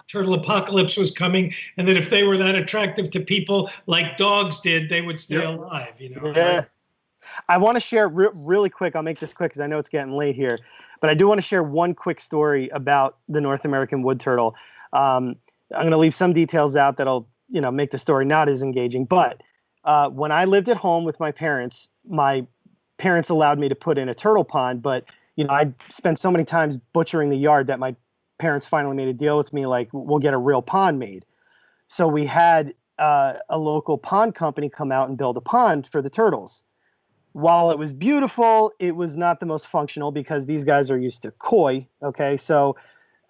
turtle apocalypse was coming, and that if they were that attractive to people like dogs did, they would stay alive. You know. Yeah. I want to share really quick. I'll make this quick because I know it's getting late here, but I do want to share one quick story about the North American wood turtle. I'm going to leave some details out that'll, you know, make the story not as engaging. But when I lived at home with my parents allowed me to put in a turtle pond, but you know, I spent so many times butchering the yard that my parents finally made a deal with me, like, we'll get a real pond made. So we had a local pond company come out and build a pond for the turtles. While it was beautiful, it was not the most functional because these guys are used to koi. Okay, so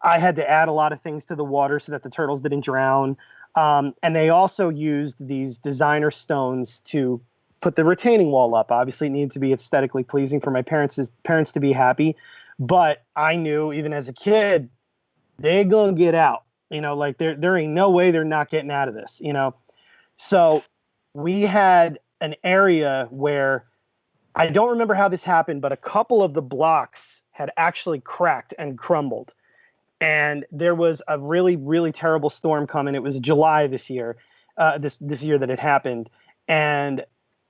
I had to add a lot of things to the water so that the turtles didn't drown. And they also used these designer stones to put the retaining wall up. Obviously, it needed to be aesthetically pleasing for my parents to be happy. But I knew, even as a kid, they're gonna get out. You know, like there ain't no way they're not getting out of this. You know, so we had an area where I don't remember how this happened, but a couple of the blocks had actually cracked and crumbled. And there was a really, really terrible storm coming. It was July this year, this year that it happened. And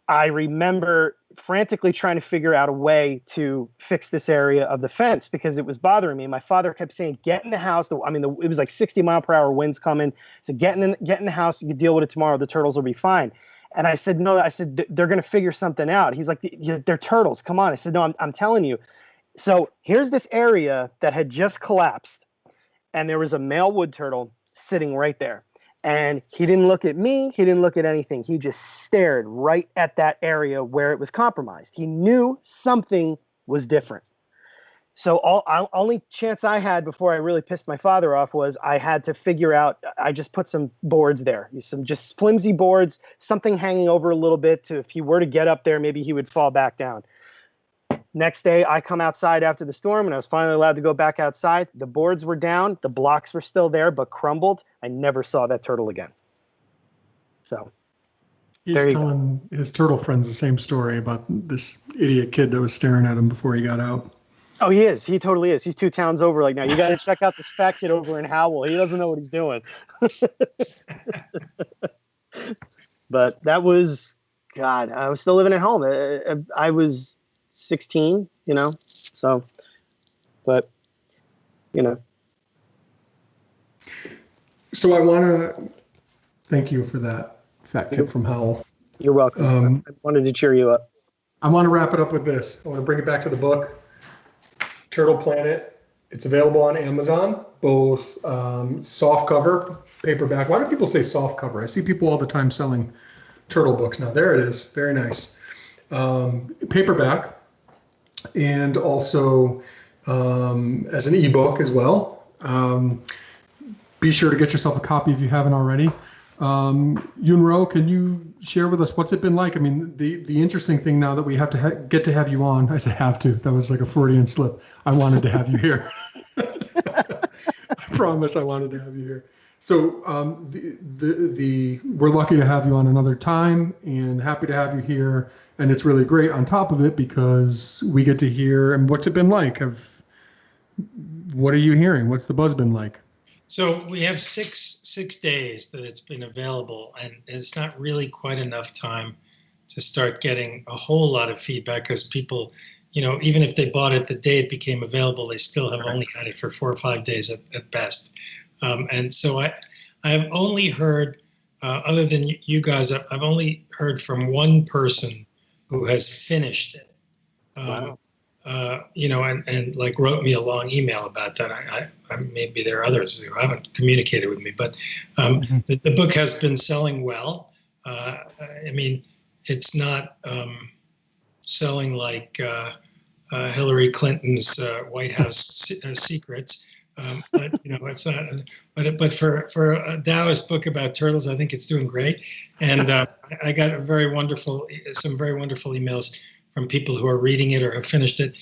I remember frantically trying to figure out a way to fix this area of the fence because it was bothering me. My father kept saying, get in the house. It was like 60-mile-per-hour winds coming. So get in the house. You can deal with it tomorrow. The turtles will be fine. And I said, no, they're going to figure something out. He's like, they're turtles. Come on. I said, no, I'm telling you. So here's this area that had just collapsed. And there was a male wood turtle sitting right there. And he didn't look at me. He didn't look at anything. He just stared right at that area where it was compromised. He knew something was different. So only chance I had before I really pissed my father off was I had to figure out, I just put some boards there, some just flimsy boards, something hanging over a little bit to, if he were to get up there, maybe he would fall back down. Next day, I come outside after the storm and I was finally allowed to go back outside. The boards were down. The blocks were still there, but crumbled. I never saw that turtle again. So He's telling his turtle friends the same story about this idiot kid that was staring at him before he got out. Oh, he is. He totally is. He's 2 towns over. Like, now you got to check out this fat kid over in Howell. He doesn't know what he's doing. But that was, God, I was still living at home. I was 16, you know, so, but, you know. So I want to thank you for that, fat kid from Howell. You're welcome. I wanted to cheer you up. I want to wrap it up with this. I want to bring it back to the book. Turtle Planet. It's available on Amazon, both soft cover, paperback. Why do people say soft cover? I see people all the time selling turtle books now. There it is. Very nice. Paperback, and also as an ebook as well. Be sure to get yourself a copy if you haven't already. Yunro, can you share with us what's it been like? I mean, the interesting thing now that we have to get to have you on, I say have to, that was like a Freudian slip. I wanted to have you here. I promise I wanted to have you here. So we're lucky to have you on another time and happy to have you here. And it's really great on top of it because we get to hear, and what's it been like? What are you hearing? What's the buzz been like? So we have six days that it's been available, and it's not really quite enough time to start getting a whole lot of feedback because people, even if they bought it the day it became available, they still have only had it for 4 or 5 days at best. And so I have only heard, other than you guys, I've only heard from one person who has finished it. Wow. And like wrote me a long email about that. I maybe there are others who haven't communicated with me, but the book has been selling well. I mean, it's not selling like Hillary Clinton's White House secrets, but it's not. But for a Daoist book about turtles, I think it's doing great. And I got some very wonderful emails from people who are reading it or have finished it.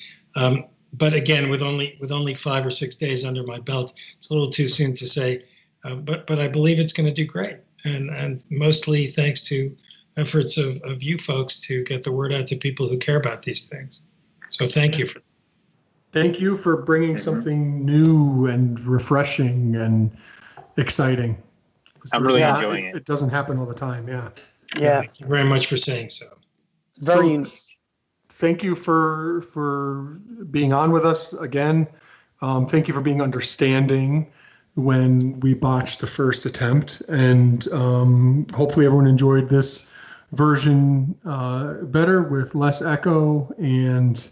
But again, with only 5 or 6 days under my belt, it's a little too soon to say. But I believe it's going to do great, and mostly thanks to efforts of you folks to get the word out to people who care about these things. So thank you. Thank you for bringing something new and refreshing and exciting. I'm really enjoying it. It doesn't happen all the time. Yeah. Yeah. Thank you very much for saying so. Very unique. Thank you for being on with us again. Thank you for being understanding when we botched the first attempt, and hopefully everyone enjoyed this version better with less echo and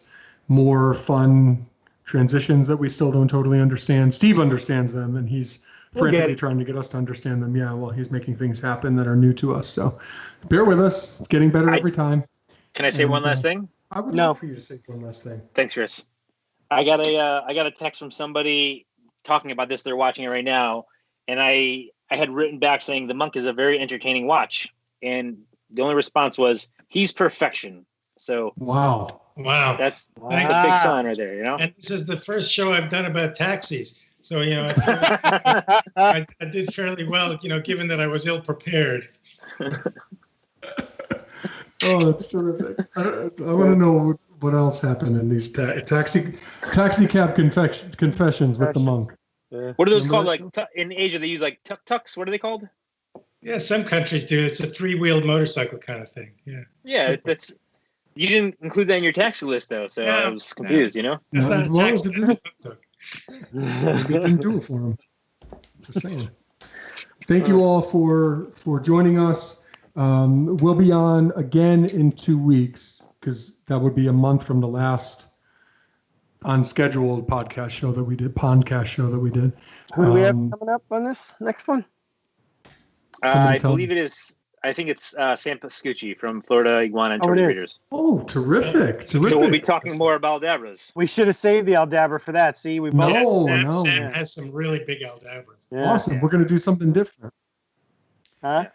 more fun transitions that we still don't totally understand. Steve understands them, and he's frantically trying to get us to understand them. Yeah, well, he's making things happen that are new to us. So bear with us. It's getting better every time. Can I say one last thing? I would love for you to say one last thing. Thanks, Chris. I got a text from somebody talking about this. They're watching it right now, and I had written back saying the monk is a very entertaining watch, and the only response was he's perfection. So wow, that's a big sign right there, And this is the first show I've done about taxis, so I did fairly well, given that I was ill prepared. Oh, that's terrific. I want to know what else happened in these taxi cab confessions with the monk. Yeah. What are those called? Like in Asia, they use like tuk-tuks. What are they called? Yeah, some countries do. It's a 3-wheeled motorcycle kind of thing. Yeah. Yeah, that's. You didn't include that in your taxi list, though, so I was confused. It's not a taxi. It's a tuk-tuk. Maybe it didn't do it for him. Just saying. Thank you all for joining us. We'll be on again in 2 weeks because that would be a month from the last unscheduled Pondcast show that we did. Who do we have coming up on this next one? I believe it is. I think it's Sam Pascucci from Florida Iguana and Tortoise Breeders. Oh, terrific! So we'll be talking more about Aldabras. We should have saved the Aldabra for that. See, we both. Sam has some really big Aldabras. Yeah. Awesome. We're going to do something different. Huh?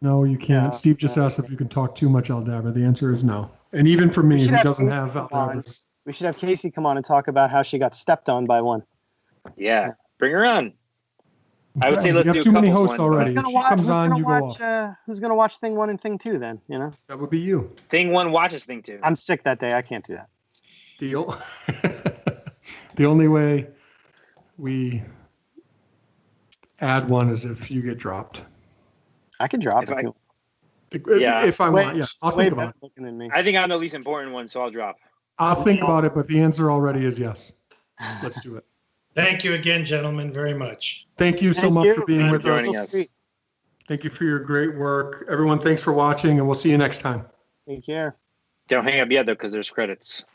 No, you can't. No, Steve just asked if you can talk too much Aldabra. The answer is no. And even for me, who doesn't have Aldabras. We should have Casey come on and talk about how she got stepped on by one. Yeah, bring her on. Okay. I would say let's do too many hosts one. already. Who's going to watch Thing 1 and Thing 2 then, That would be you. Thing 1 watches Thing 2. I'm sick that day. I can't do that. Deal. The only way we add one is if you get dropped. I can drop if I want, yeah. I'll think about it. I think I'm the least important one, so I'll drop. I'll think about it, but the answer already is yes. Let's do it. Thank you again, gentlemen, very much. Thank you so much for being with us. Thank you for your great work. Everyone, thanks for watching, and we'll see you next time. Take care. Don't hang up yet, though, because there's credits.